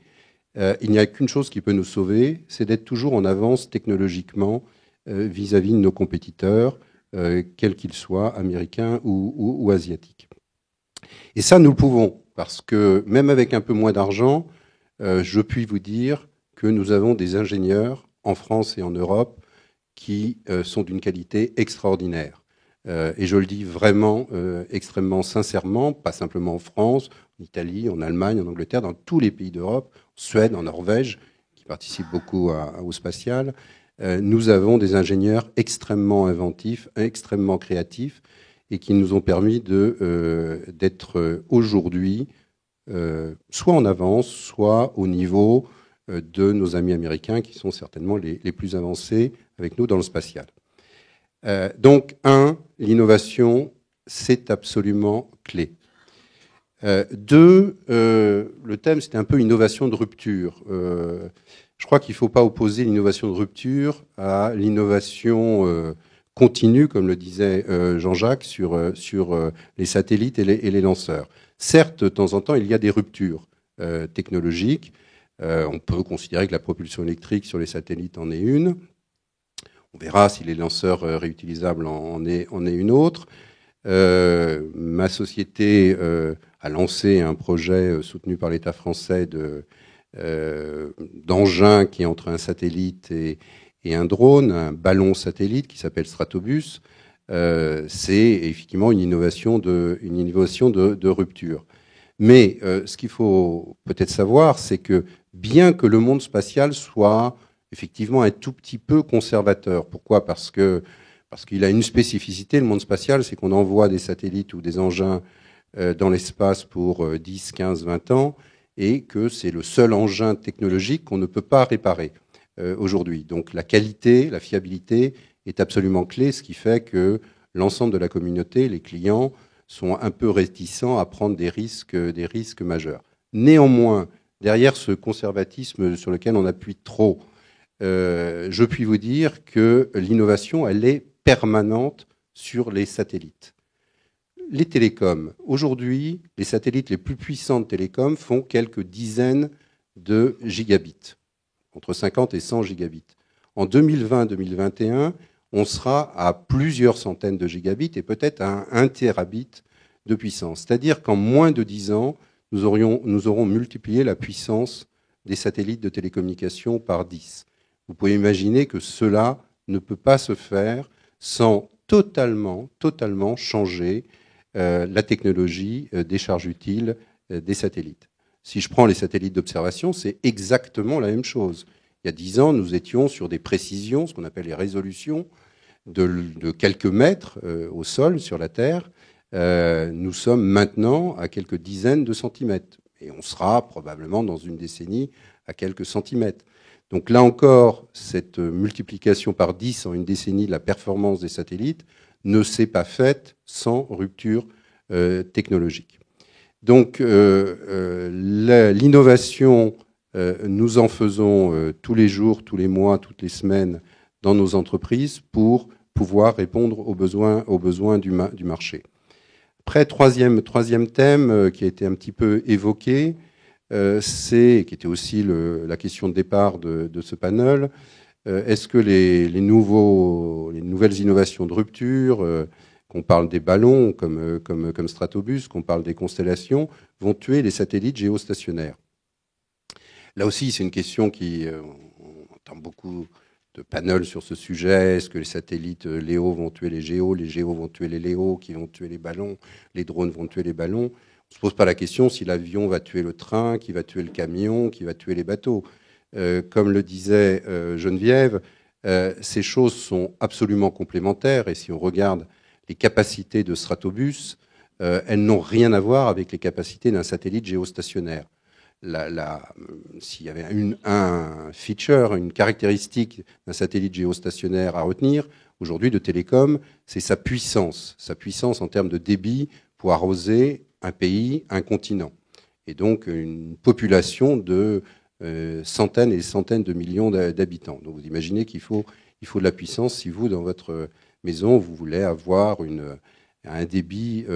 il n'y a qu'une chose qui peut nous sauver, c'est d'être toujours en avance technologiquement vis-à-vis de nos compétiteurs, quels qu'ils soient, américains ou asiatiques. Et ça, nous le pouvons, parce que même avec un peu moins d'argent, je puis vous dire que nous avons des ingénieurs en France et en Europe qui sont d'une qualité extraordinaire. Et je le dis vraiment extrêmement sincèrement, pas simplement en France, en Italie, en Allemagne, en Angleterre, dans tous les pays d'Europe, en Suède, en Norvège, qui participent beaucoup au spatial. Nous avons des ingénieurs extrêmement inventifs, extrêmement créatifs, et qui nous ont permis d'être aujourd'hui soit en avance, soit au niveau de nos amis américains, qui sont certainement les plus avancés avec nous dans le spatial. Donc, l'innovation, c'est absolument clé. Deux, le thème, c'était un peu innovation de rupture. Je crois qu'il ne faut pas opposer l'innovation de rupture à l'innovation continue, comme le disait Jean-Jacques, sur les satellites et les lanceurs. Certes, de temps en temps, il y a des ruptures technologiques. On peut considérer que la propulsion électrique sur les satellites en est une. On verra si les lanceurs réutilisables en est une autre. Ma société a lancé un projet soutenu par l'État français d'engin qui est entre un satellite et un drone, un ballon satellite qui s'appelle Stratobus. C'est effectivement une innovation de rupture. Mais ce qu'il faut peut-être savoir, c'est que bien que le monde spatial soit effectivement un tout petit peu conservateur. Pourquoi ? Parce qu'il a une spécificité, le monde spatial, c'est qu'on envoie des satellites ou des engins dans l'espace pour 10, 15, 20 ans, et que c'est le seul engin technologique qu'on ne peut pas réparer aujourd'hui. Donc la qualité, la fiabilité est absolument clé, ce qui fait que l'ensemble de la communauté, les clients, sont un peu réticents à prendre des risques majeurs. Néanmoins, derrière ce conservatisme sur lequel on appuie trop, je puis vous dire que l'innovation, elle est permanente sur les satellites. Les télécoms, aujourd'hui, les satellites les plus puissants de télécoms font quelques dizaines de gigabits, entre 50 et 100 gigabits. En 2020-2021, on sera à plusieurs centaines de gigabits et peut-être à 1 terabit de puissance. C'est-à-dire qu'en moins de 10 ans, nous aurons multiplié la puissance des satellites de télécommunications par 10. Vous pouvez imaginer que cela ne peut pas se faire sans totalement changer la technologie des charges utiles des satellites. Si je prends les satellites d'observation, c'est exactement la même chose. Il y a 10 ans, nous étions sur des précisions, ce qu'on appelle les résolutions, de quelques mètres au sol, sur la Terre. Nous sommes maintenant à quelques dizaines de centimètres. Et on sera probablement dans une décennie à quelques centimètres. Donc là encore, cette multiplication par 10 en une décennie de la performance des satellites ne s'est pas faite sans rupture technologique. Donc l'innovation, nous en faisons tous les jours, tous les mois, toutes les semaines dans nos entreprises pour pouvoir répondre aux besoins du marché. Après, troisième thème qui a été un petit peu évoqué, qui était aussi la question de départ de ce panel, est-ce que les nouvelles innovations de rupture, qu'on parle des ballons comme Stratobus, qu'on parle des constellations, vont tuer les satellites géostationnaires? Là aussi, c'est une question on entend beaucoup de panels sur ce sujet. Est-ce que les satellites LEO vont tuer les géos vont tuer les LEO, qui vont tuer les ballons, les drones vont tuer les ballons? On ne se pose pas la question si l'avion va tuer le train, qui va tuer le camion, qui va tuer les bateaux. Comme le disait Geneviève, ces choses sont absolument complémentaires, et si on regarde les capacités de Stratobus, elles n'ont rien à voir avec les capacités d'un satellite géostationnaire. S'il y avait un feature, une caractéristique d'un satellite géostationnaire à retenir, aujourd'hui de télécom, c'est sa puissance en termes de débit pour arroser un pays, un continent. Et donc une population de centaines et centaines de millions d'habitants. Donc vous imaginez qu'il faut de la puissance si vous, dans votre maison, vous voulez avoir un débit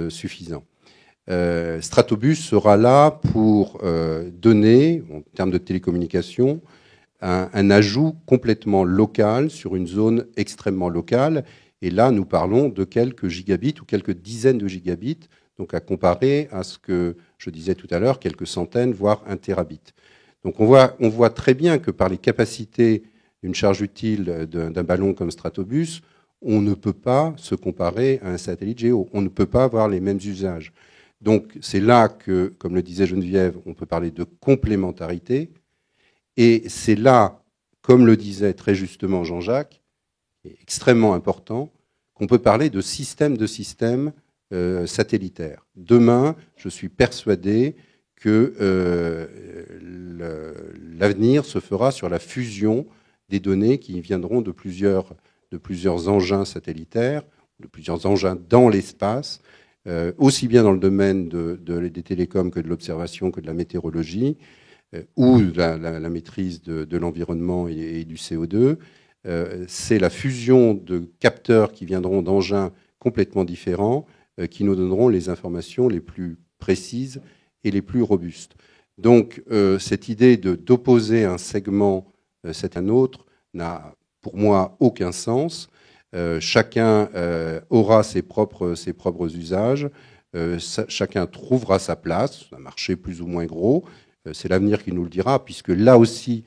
suffisant. Stratobus sera là pour donner, en termes de télécommunications, un ajout complètement local sur une zone extrêmement locale. Et là, nous parlons de quelques gigabits ou quelques dizaines de gigabits, donc à comparer à ce que je disais tout à l'heure, quelques centaines, voire 1 terabit. Donc on voit très bien que par les capacités d'une charge utile d'un ballon comme Stratobus, on ne peut pas se comparer à un satellite géo. On ne peut pas avoir les mêmes usages. Donc c'est là que, comme le disait Geneviève, on peut parler de complémentarité. Et c'est là, comme le disait très justement Jean-Jacques, extrêmement important, qu'on peut parler de système satellitaire. Demain, je suis persuadé que l'avenir se fera sur la fusion des données qui viendront de plusieurs engins satellitaires, de plusieurs engins dans l'espace, aussi bien dans le domaine des télécoms que de l'observation, que de la météorologie, ou de la maîtrise de l'environnement et du CO2. C'est la fusion de capteurs qui viendront d'engins complètement différents qui nous donneront les informations les plus précises et les plus robustes. Donc, cette idée d'opposer un segment, c'est un autre, n'a pour moi aucun sens. Chacun aura ses propres usages. Chacun trouvera sa place, un marché plus ou moins gros. C'est l'avenir qui nous le dira, puisque là aussi,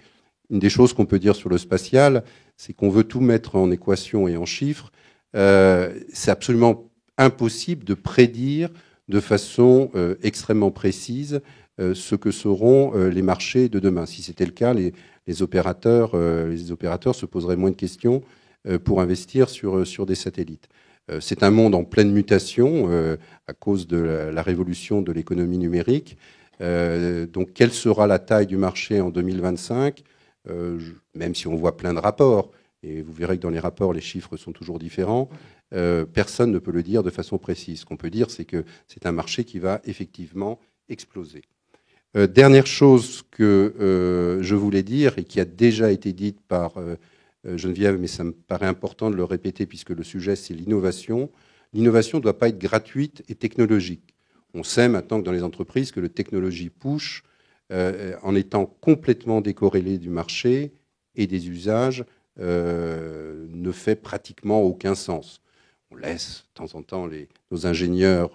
une des choses qu'on peut dire sur le spatial, c'est qu'on veut tout mettre en équation et en chiffres. C'est absolument impossible de prédire de façon extrêmement précise ce que seront les marchés de demain. Si c'était le cas, les opérateurs se poseraient moins de questions pour investir sur des satellites. C'est un monde en pleine mutation à cause de la révolution de l'économie numérique. Donc, quelle sera la taille du marché en 2025 ? Même si on voit plein de rapports, et vous verrez que dans les rapports, les chiffres sont toujours différents, personne ne peut le dire de façon précise. Ce qu'on peut dire, c'est que c'est un marché qui va effectivement exploser. Dernière chose que je voulais dire, et qui a déjà été dite par Geneviève, mais ça me paraît important de le répéter, puisque le sujet, c'est l'innovation. L'innovation ne doit pas être gratuite et technologique. On sait maintenant que dans les entreprises, que le technology push, en étant complètement décorrélé du marché et des usages, ne fait pratiquement aucun sens. On laisse de temps en temps nos ingénieurs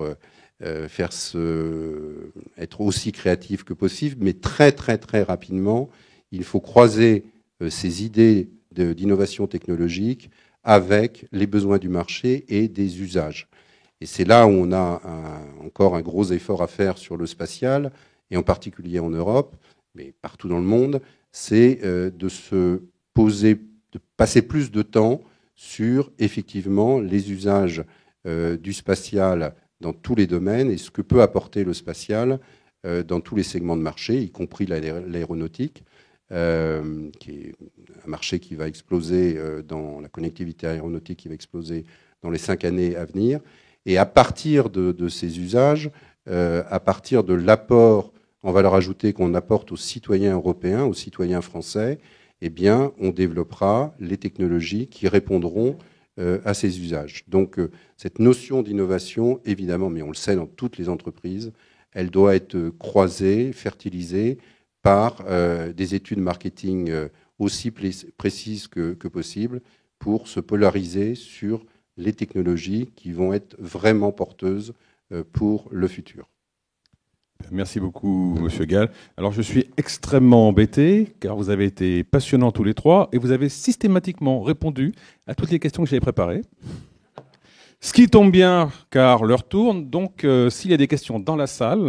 être aussi créatifs que possible, mais très très très rapidement, il faut croiser ces idées d'innovation technologique avec les besoins du marché et des usages. Et c'est là où on a encore un gros effort à faire sur le spatial, et en particulier en Europe, mais partout dans le monde, c'est de se poser, de passer plus de temps sur effectivement les usages du spatial dans tous les domaines et ce que peut apporter le spatial dans tous les segments de marché, y compris l'aéronautique, qui est un marché qui va exploser dans la connectivité aéronautique, qui va exploser dans les 5 années à venir. Et à partir de ces usages, à partir de l'apport en valeur ajoutée qu'on apporte aux citoyens européens, aux citoyens français, eh bien, on développera les technologies qui répondront à ces usages. Donc, cette notion d'innovation, évidemment, mais on le sait dans toutes les entreprises, elle doit être croisée, fertilisée par des études marketing aussi précises que possible pour se polariser sur les technologies qui vont être vraiment porteuses pour le futur. Merci beaucoup, Monsieur Gall. Alors, je suis extrêmement embêté, car vous avez été passionnants tous les trois, et vous avez systématiquement répondu à toutes les questions que j'avais préparées. Ce qui tombe bien, car l'heure tourne. Donc, s'il y a des questions dans la salle,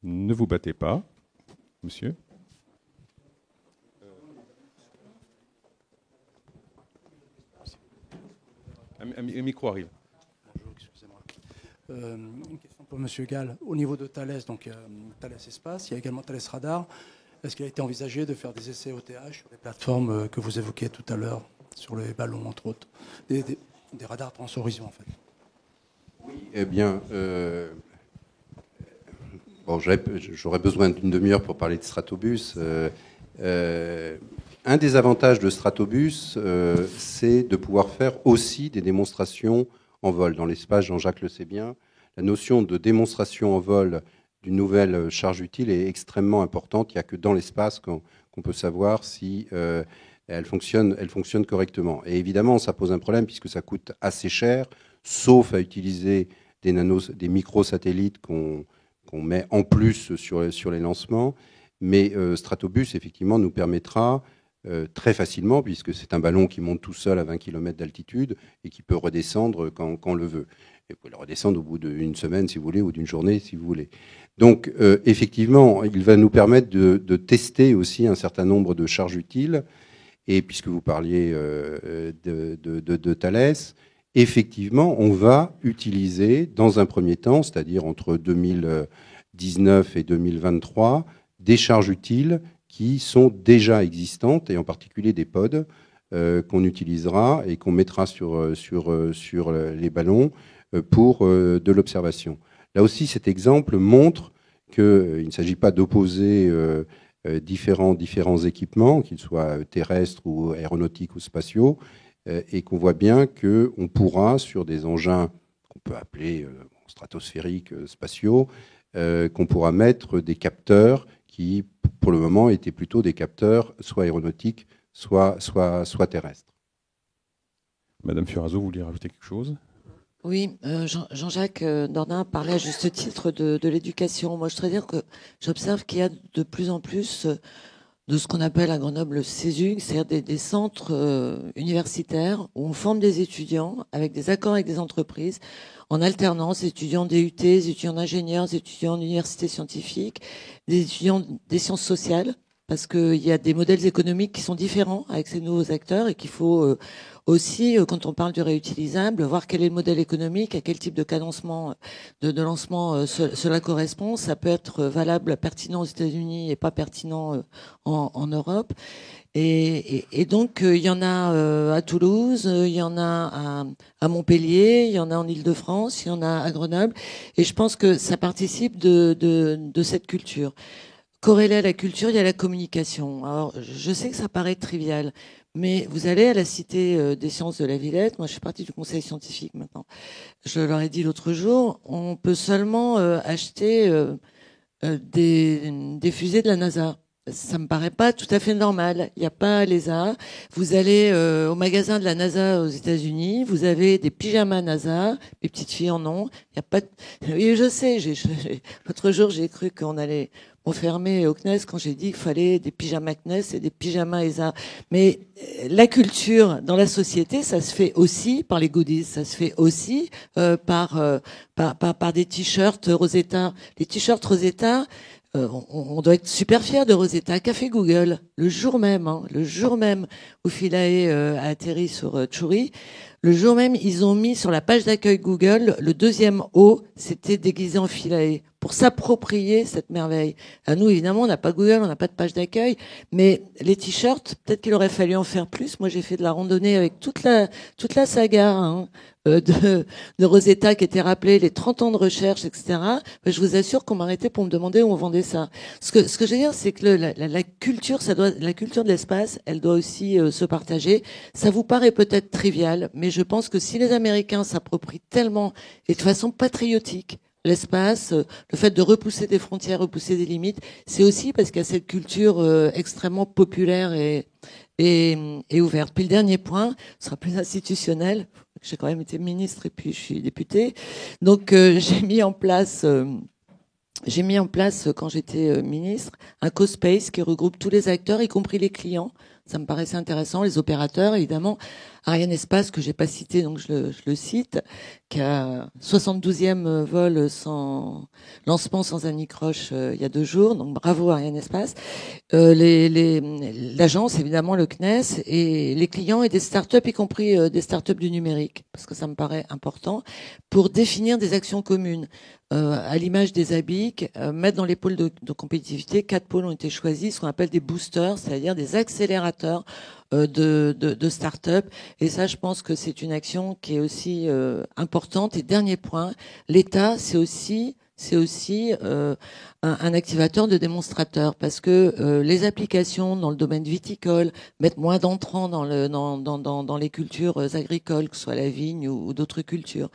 ne vous battez pas, monsieur. Un micro arrive. Bonjour, excusez-moi. Une question pour M. Gall. Au niveau de Thales, donc Thales Espace, il y a également Thales Radar. Est-ce qu'il a été envisagé de faire des essais OTH sur les plateformes que vous évoquiez tout à l'heure, sur les ballons, entre autres, des radars transhorizon, en fait? Oui, eh bien, bon, j'aurais besoin d'une demi-heure pour parler de Stratobus. Un des avantages de Stratobus, c'est de pouvoir faire aussi des démonstrations en vol. Dans l'espace, Jean-Jacques le sait bien, la notion de démonstration en vol d'une nouvelle charge utile est extrêmement importante. Il n'y a que dans l'espace qu'on peut savoir si elle fonctionne correctement. Et évidemment, ça pose un problème puisque ça coûte assez cher, sauf à utiliser des microsatellites qu'on met en plus sur les lancements. Mais Stratobus, effectivement, nous permettra très facilement, puisque c'est un ballon qui monte tout seul à 20 km d'altitude et qui peut redescendre quand on le veut. Et vous pouvez le redescendre au bout d'une semaine, si vous voulez, ou d'une journée, si vous voulez. Donc, effectivement, il va nous permettre de tester aussi un certain nombre de charges utiles. Et puisque vous parliez de Thales, effectivement, on va utiliser, dans un premier temps, c'est-à-dire entre 2019 et 2023, des charges utiles qui sont déjà existantes, et en particulier des pods qu'on utilisera et qu'on mettra sur les ballons pour de l'observation. Là aussi, cet exemple montre qu'il ne s'agit pas d'opposer différents équipements, qu'ils soient terrestres ou aéronautiques ou spatiaux, et qu'on voit bien qu'on pourra, sur des engins qu'on peut appeler stratosphériques, spatiaux, qu'on pourra mettre des capteurs qui, pour le moment, étaient plutôt des capteurs soit aéronautiques, soit terrestres. Madame Furaso, vous vouliez rajouter quelque chose ? Oui, Jean-Jacques Dordain parlait à juste titre de l'éducation. Moi, je voudrais dire que j'observe qu'il y a de plus en plus de ce qu'on appelle à Grenoble CESUG, c'est-à-dire des centres universitaires où on forme des étudiants avec des accords avec des entreprises en alternance, étudiants DUT, des étudiants d'ingénieurs, des étudiants d'universités scientifiques, des étudiants des sciences sociales, parce qu'il y a des modèles économiques qui sont différents avec ces nouveaux acteurs et qu'il faut aussi, quand on parle du réutilisable, voir quel est le modèle économique, à quel type de cadencement, de lancement cela correspond. Ça peut être valable, pertinent aux États-Unis et pas pertinent en Europe. Et donc, il y en a à Toulouse, il y en a à Montpellier, il y en a en Île-de-France, il y en a à Grenoble. Et je pense que ça participe de cette culture. Corrélé à la culture, il y a la communication. Alors, je sais que ça paraît trivial, mais vous allez à la Cité des sciences de la Villette. Moi, je fais partie du conseil scientifique maintenant. Je leur ai dit l'autre jour, on peut seulement acheter des fusées de la NASA. Ça me paraît pas tout à fait normal. Il n'y a pas l'ESA. Vous allez au magasin de la NASA aux États-Unis, vous avez des pyjamas NASA. Les petites filles en ont. Il y a pas. Oui, je sais. L'autre jour, j'ai cru qu'on allait m'enfermer au CNES quand j'ai dit qu'il fallait des pyjamas CNES et des pyjamas ESA. Mais la culture dans la société, ça se fait aussi par les goodies. Ça se fait aussi par des t-shirts Rosetta. Les t-shirts Rosetta. On doit être super fiers de Rosetta. Qu'a fait Google le jour même où Philae a atterri sur Tchouri. Le jour même, ils ont mis sur la page d'accueil Google le deuxième O, c'était déguisé en Philae, pour s'approprier cette merveille. À nous, évidemment, on n'a pas Google, on n'a pas de page d'accueil, mais les t-shirts, peut-être qu'il aurait fallu en faire plus. Moi, j'ai fait de la randonnée avec toute la saga de Rosetta qui était rappelée, les 30 ans de recherche, etc. Je vous assure qu'on m'arrêtait pour me demander où on vendait ça. Ce que je veux dire, c'est que la culture, la culture de l'espace, elle doit aussi se partager. Ça vous paraît peut-être trivial, mais je pense que si les Américains s'approprient tellement et de façon patriotique l'espace, le fait de repousser des frontières, repousser des limites, c'est aussi parce qu'il y a cette culture extrêmement populaire et ouverte. Puis le dernier point sera plus institutionnel. J'ai quand même été ministre et puis je suis députée. Donc j'ai mis en place quand j'étais ministre un co-space qui regroupe tous les acteurs, y compris les clients. Ça me paraissait intéressant, les opérateurs, évidemment. Ariane Espace, que j'ai pas cité, donc je le cite, qui a 72e vol sans lancement sans anicroche il y a 2 jours. Donc bravo Ariane Espace. L'agence, évidemment, le CNES, et les clients et des startups, y compris des startups du numérique, parce que ça me paraît important, pour définir des actions communes. À l'image des ABIC, mettre dans les pôles de compétitivité, 4 pôles ont été choisis, ce qu'on appelle des boosters, c'est-à-dire des accélérateurs de start-up. Et ça, je pense que c'est une action qui est aussi importante. Et dernier point, l'État, c'est aussi un activateur de démonstrateurs, parce que les applications dans le domaine viticole mettent moins d'entrants dans les cultures agricoles, que ce soit la vigne ou d'autres cultures.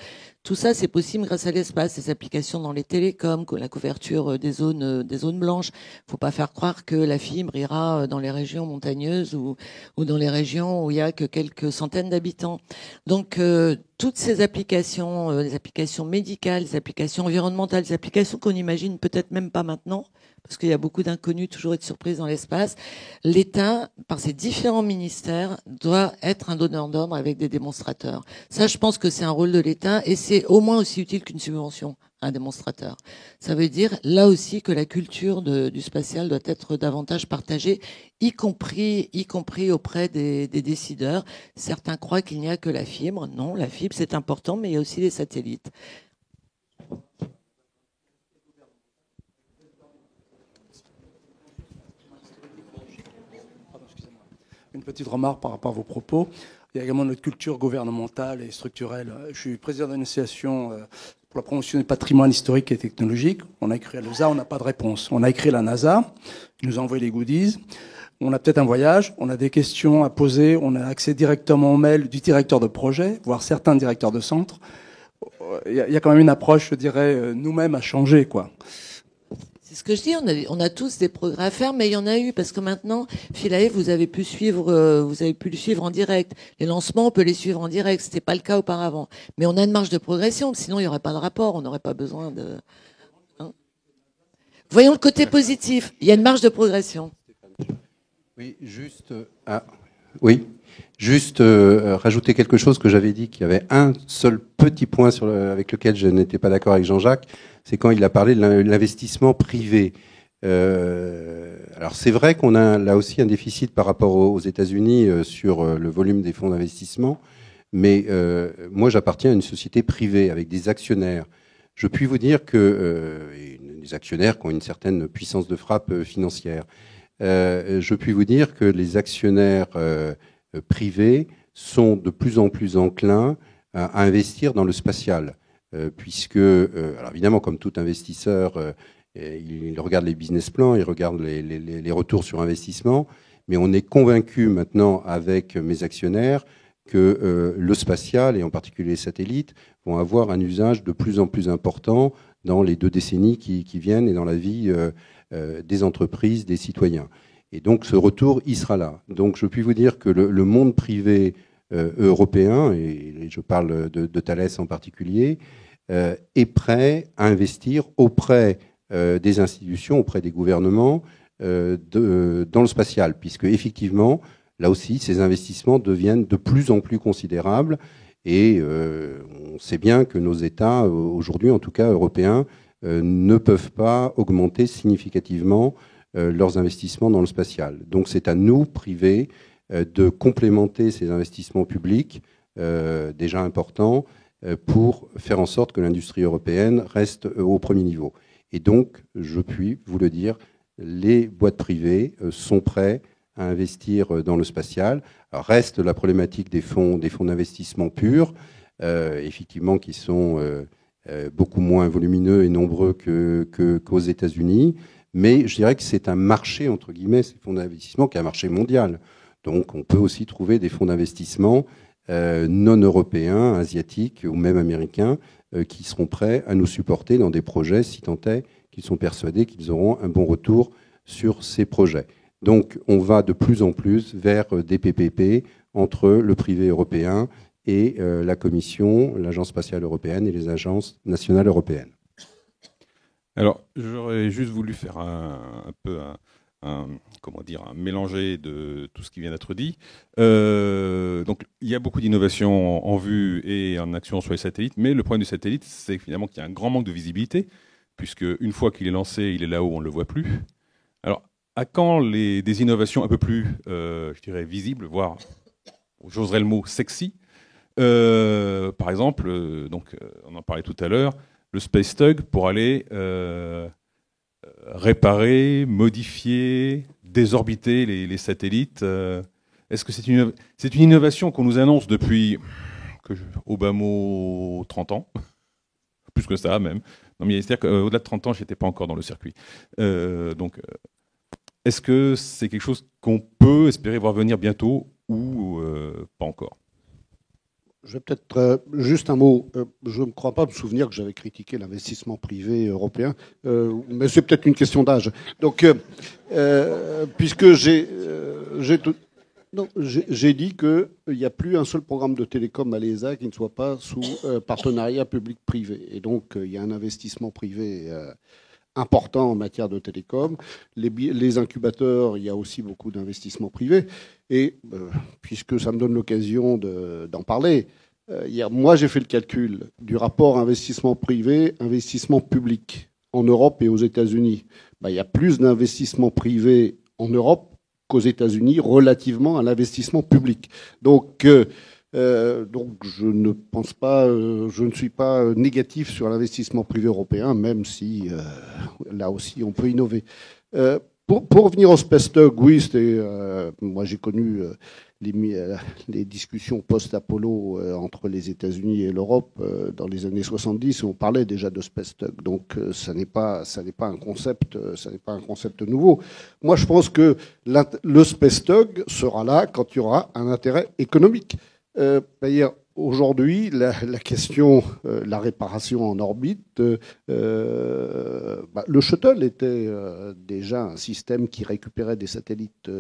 Tout ça, c'est possible grâce à l'espace. Les applications dans les télécoms, la couverture des zones blanches. Faut pas faire croire que la fibre ira dans les régions montagneuses ou dans les régions où il y a que quelques centaines d'habitants. Donc toutes ces applications, les applications médicales, les applications environnementales, les applications qu'on imagine peut-être même pas maintenant, parce qu'il y a beaucoup d'inconnus toujours et de surprises dans l'espace, l'État, par ses différents ministères, doit être un donneur d'ordre avec des démonstrateurs. Ça, je pense que c'est un rôle de l'État, et c'est au moins aussi utile qu'une subvention, un démonstrateur. Ça veut dire, là aussi, que la culture du spatial doit être davantage partagée, y compris auprès des décideurs. Certains croient qu'il n'y a que la fibre. Non, la fibre, c'est important, mais il y a aussi les satellites. Une petite remarque par rapport à vos propos. Il y a également notre culture gouvernementale et structurelle. Je suis président d'une association pour la promotion du patrimoine historique et technologique. On a écrit à l'ESA, on n'a pas de réponse. On a écrit à la NASA, ils nous ont envoyé les goodies. On a peut-être un voyage, on a des questions à poser, on a accès directement au mail du directeur de projet, voire certains directeurs de centre. il y a quand même une approche, je dirais, nous-mêmes à changer, quoi. C'est ce que je dis, on a tous des progrès à faire, mais il y en a eu, parce que maintenant, Philae, vous avez pu le suivre en direct. Les lancements, on peut les suivre en direct. C'était pas le cas auparavant. Mais on a une marge de progression, sinon il n'y aurait pas de rapport, on n'aurait pas besoin de... Hein. Voyons le côté positif. Il y a une marge de progression. Oui, juste rajouter quelque chose que j'avais dit, qu'il y avait un seul petit point avec lequel je n'étais pas d'accord avec Jean-Jacques, c'est quand il a parlé de l'investissement privé. Alors c'est vrai qu'on a là aussi un déficit par rapport aux États-Unis sur le volume des fonds d'investissement, mais moi j'appartiens à une société privée avec des actionnaires. Je puis vous dire que des actionnaires qui ont une certaine puissance de frappe financière. Je puis vous dire que les actionnaires privés sont de plus en plus enclins à investir dans le spatial, puisque, alors évidemment, comme tout investisseur, il regarde les business plans, il regarde les retours sur investissement, mais on est convaincu maintenant avec mes actionnaires que le spatial, et en particulier les satellites, vont avoir un usage de plus en plus important dans les 2 décennies qui viennent et dans la vie des entreprises, des citoyens. Et donc ce retour, il sera là. Donc je puis vous dire que le monde privé européen, et je parle de Thales en particulier, est prêt à investir auprès des institutions, auprès des gouvernements, dans le spatial, puisque effectivement, là aussi, ces investissements deviennent de plus en plus considérables. Et on sait bien que nos États, aujourd'hui en tout cas européens, ne peuvent pas augmenter significativement leurs investissements dans le spatial. Donc c'est à nous, privés, de complémenter ces investissements publics, déjà importants, pour faire en sorte que l'industrie européenne reste au premier niveau. Et donc, je puis vous le dire, les boîtes privées sont prêtes à investir dans le spatial. Alors, reste la problématique des fonds d'investissement purs, effectivement, qui sont beaucoup moins volumineux et nombreux qu'aux États-Unis. Mais je dirais que c'est un marché, entre guillemets, ces fonds d'investissement, qui est un marché mondial. Donc, on peut aussi trouver des fonds d'investissement non européens, asiatiques ou même américains, qui seront prêts à nous supporter dans des projets, si tant est qu'ils sont persuadés qu'ils auront un bon retour sur ces projets. Donc, on va de plus en plus vers des PPP entre le privé européen et la Commission, l'Agence spatiale européenne et les agences nationales européennes. Alors, j'aurais juste voulu faire un peu un mélanger de tout ce qui vient d'être dit. Donc, il y a beaucoup d'innovations en vue et en action sur les satellites, mais le problème du satellite, c'est finalement qu'il y a un grand manque de visibilité, puisque une fois qu'il est lancé, il est là-haut, on ne le voit plus. Alors, à quand des innovations un peu plus, je dirais, visibles, voire, j'oserais le mot, sexy. Par exemple, on en parlait tout à l'heure, le Space Tug pour aller réparer, modifier, désorbiter les satellites. Est-ce que c'est une innovation qu'on nous annonce depuis au bas mot 30 ans, plus que ça même. Non, mais c'est-à-dire qu'au-delà de 30 ans, je n'étais pas encore dans le circuit. Est-ce que c'est quelque chose qu'on peut espérer voir venir bientôt ou pas encore ? Je vais peut-être juste un mot. Je ne crois pas me souvenir que j'avais critiqué l'investissement privé européen, mais c'est peut-être une question d'âge. Donc, puisque j'ai dit qu'il n'y a plus un seul programme de télécom à l'ESA qui ne soit pas sous partenariat public-privé. Et donc, il y a un investissement privé important en matière de télécom. Les incubateurs, il y a aussi beaucoup d'investissements privés. Et puisque ça me donne l'occasion d'en parler, moi j'ai fait le calcul du rapport investissement privé, investissement public en Europe et aux États-Unis. Il y a plus d'investissements privés en Europe qu'aux États-Unis relativement à l'investissement public. Donc je ne pense pas, je ne suis pas négatif sur l'investissement privé européen, même si là aussi on peut innover. Pour revenir au Space Tug, oui, moi j'ai connu les discussions post-Apollo entre les États-Unis et l'Europe dans les années 70, où on parlait déjà de Space Tug. Donc ça n'est pas un concept nouveau. Moi je pense que le Space Tug sera là quand il y aura un intérêt économique. D'ailleurs, aujourd'hui, la question, la réparation en orbite, le shuttle était déjà un système qui récupérait des satellites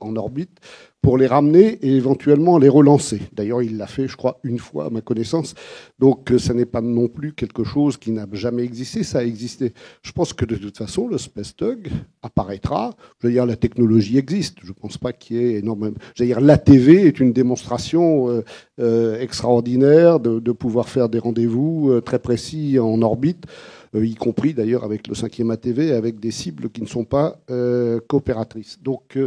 en orbite pour les ramener et éventuellement les relancer. D'ailleurs, il l'a fait, je crois, une fois à ma connaissance. Donc, ça n'est pas non plus quelque chose qui n'a jamais existé, ça a existé. Je pense que de toute façon, le Space Tug apparaîtra. Je veux dire, la technologie existe. Je ne pense pas qu'il y ait énormément. Je veux dire, l'ATV est une démonstration extraordinaire de pouvoir faire des rendez-vous très précis en orbite, y compris d'ailleurs avec le 5e ATV, avec des cibles qui ne sont pas coopératrices. Donc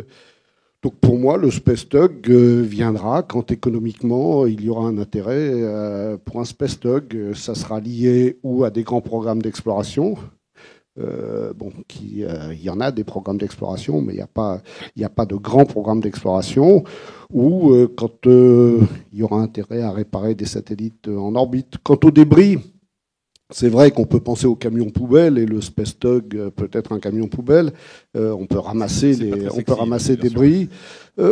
pour moi, le Space Tug viendra quand économiquement il y aura un intérêt pour un Space Tug. Ça sera lié ou à des grands programmes d'exploration. Il y en a des programmes d'exploration, mais il n'y a pas de grands programmes d'exploration. Ou quand il y aura intérêt à réparer des satellites en orbite. Quant aux débris, c'est vrai qu'on peut penser aux camions poubelles et le Space Tug peut être un camion poubelle. On peut ramasser débris.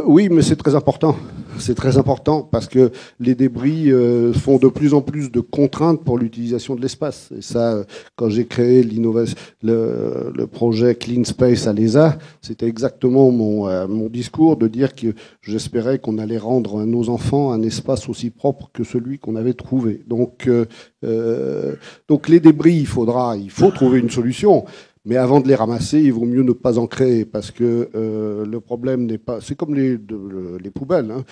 Oui, mais c'est très important. C'est très important parce que les débris font de plus en plus de contraintes pour l'utilisation de l'espace. Et ça, quand j'ai créé le projet Clean Space à l'ESA, c'était exactement mon discours de dire que j'espérais qu'on allait rendre à nos enfants un espace aussi propre que celui qu'on avait trouvé. Donc les débris, il faut trouver une solution. Mais avant de les ramasser, il vaut mieux ne pas en créer parce que le problème n'est pas. C'est comme les poubelles. Hein.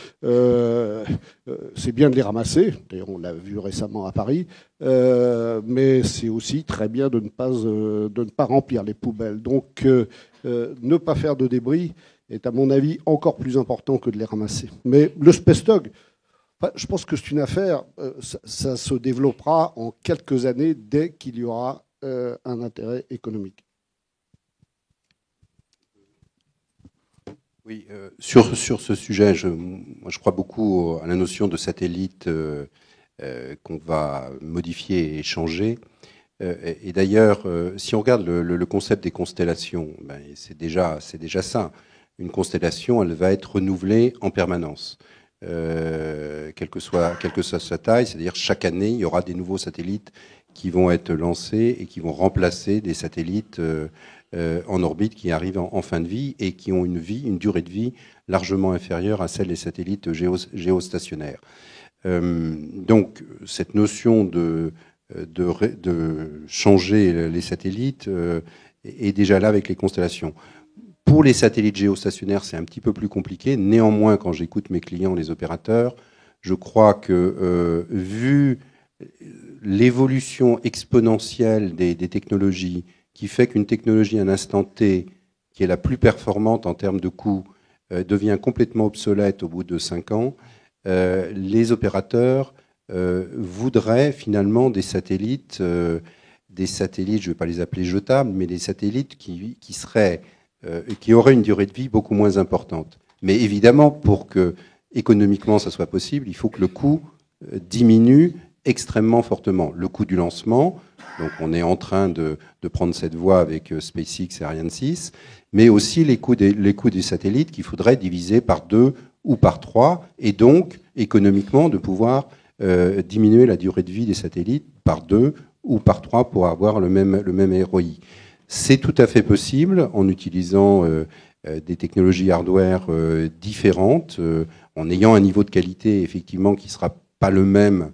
C'est bien de les ramasser. D'ailleurs, on l'a vu récemment à Paris. Mais c'est aussi très bien de ne pas remplir les poubelles. Donc, ne pas faire de débris est, à mon avis, encore plus important que de les ramasser. Mais le Space Tug, je pense que c'est une affaire. Ça se développera en quelques années dès qu'il y aura un intérêt économique. Oui, sur ce sujet, je crois beaucoup à la notion de satellite qu'on va modifier et changer. Et d'ailleurs, si on regarde le concept des constellations, c'est déjà ça. Une constellation, elle va être renouvelée en permanence. Quelle que soit sa taille, c'est-à-dire chaque année, il y aura des nouveaux satellites qui vont être lancés et qui vont remplacer des satellites en orbite qui arrivent en fin de vie et qui ont une durée de vie largement inférieure à celle des satellites géostationnaires. Donc, cette notion de changer les satellites est déjà là avec les constellations. Pour les satellites géostationnaires, c'est un petit peu plus compliqué. Néanmoins, quand j'écoute mes clients, les opérateurs, je crois que vu l'évolution exponentielle des technologies qui fait qu'une technologie à un instant T, qui est la plus performante en termes de coût, devient complètement obsolète au bout de 5 ans, les opérateurs voudraient finalement des satellites, je ne vais pas les appeler jetables, mais des satellites qui auraient une durée de vie beaucoup moins importante. Mais évidemment, pour que économiquement ça soit possible, il faut que le coût diminue extrêmement fortement. Le coût du lancement, donc on est en train de prendre cette voie avec SpaceX et Ariane 6, mais aussi les coûts des satellites qu'il faudrait diviser par 2 ou par 3, et donc économiquement de pouvoir diminuer la durée de vie des satellites par 2 ou par 3 pour avoir le même ROI. C'est tout à fait possible en utilisant des technologies hardware différentes, en ayant un niveau de qualité effectivement qui ne sera pas le même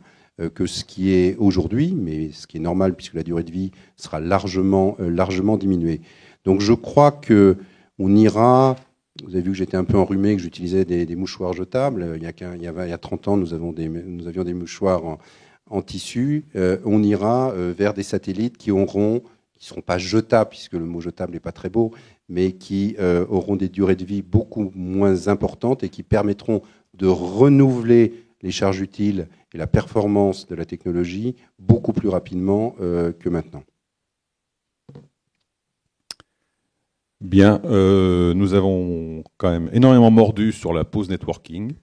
que ce qui est aujourd'hui, mais ce qui est normal puisque la durée de vie sera largement diminuée. Donc je crois que on ira. Vous avez vu que j'étais un peu enrhumé, que j'utilisais des mouchoirs jetables. Il y a 30 ans, nous avions des mouchoirs en tissu. On ira vers des satellites qui ne seront pas jetables, puisque le mot jetable n'est pas très beau, mais qui auront des durées de vie beaucoup moins importantes et qui permettront de renouveler les charges utiles et la performance de la technologie beaucoup plus rapidement que maintenant. Bien, nous avons quand même énormément mordu sur la pause networking,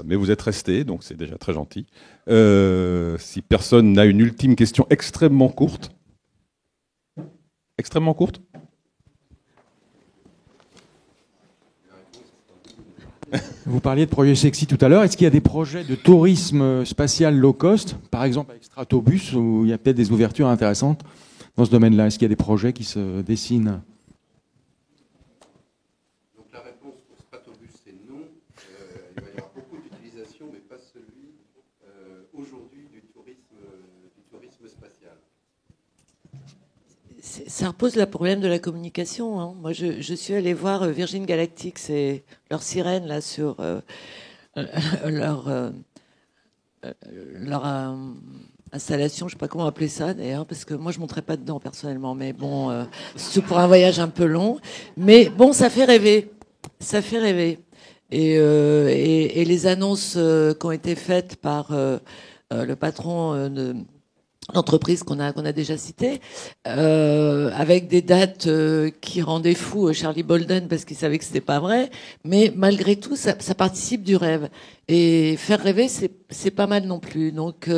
mais vous êtes restés, donc c'est déjà très gentil. Si personne n'a une ultime question extrêmement courte. Extrêmement courte ? Vous parliez de projets sexy tout à l'heure. Est-ce qu'il y a des projets de tourisme spatial low cost, par exemple avec Stratobus, où il y a peut-être des ouvertures intéressantes dans ce domaine-là? Est-ce qu'il y a des projets qui se dessinent? Donc la réponse pour Stratobus, c'est non. Il va y avoir beaucoup d'utilisation, mais pas celui aujourd'hui du tourisme spatial. Ça repose le problème de la communication. Hein. Moi, je suis allée voir Virgin Galactic, c'est leur sirène là sur leur installation, je sais pas comment appeler ça d'ailleurs, parce que moi je monterais pas dedans personnellement, mais bon, c'est pour un voyage un peu long. Mais bon, ça fait rêver, ça fait rêver. Et les annonces qui ont été faites par le patron de l'entreprise qu'on a déjà citée, avec des dates qui rendaient fou Charlie Bolden parce qu'il savait que c'était pas vrai, mais malgré tout, ça participe du rêve. Et faire rêver, c'est pas mal non plus. Donc,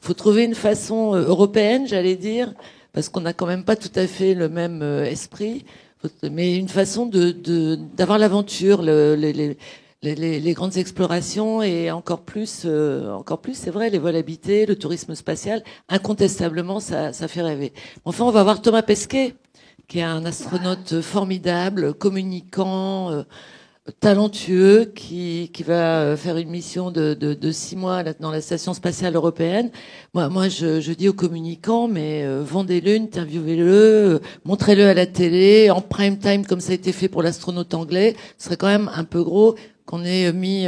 faut trouver une façon européenne, j'allais dire, parce qu'on n'a quand même pas tout à fait le même esprit, mais une façon d'avoir l'aventure, les grandes explorations et encore plus, c'est vrai, les vols habités, le tourisme spatial, incontestablement, ça fait rêver. Enfin, on va voir Thomas Pesquet, qui est un astronaute formidable, communicant, talentueux, qui va faire une mission de 6 mois dans la station spatiale européenne. Moi, je dis aux communicants, mais vendez-le, interviewez-le, montrez-le à la télé, en prime time, comme ça a été fait pour l'astronaute anglais. Ce serait quand même un peu gros qu'on ait mis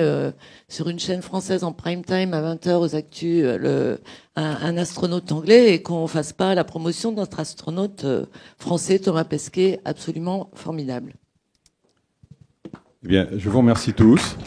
sur une chaîne française en prime time à 20h aux actus un astronaute anglais et qu'on fasse pas la promotion de notre astronaute français, Thomas Pesquet, absolument formidable. Eh bien, je vous remercie tous.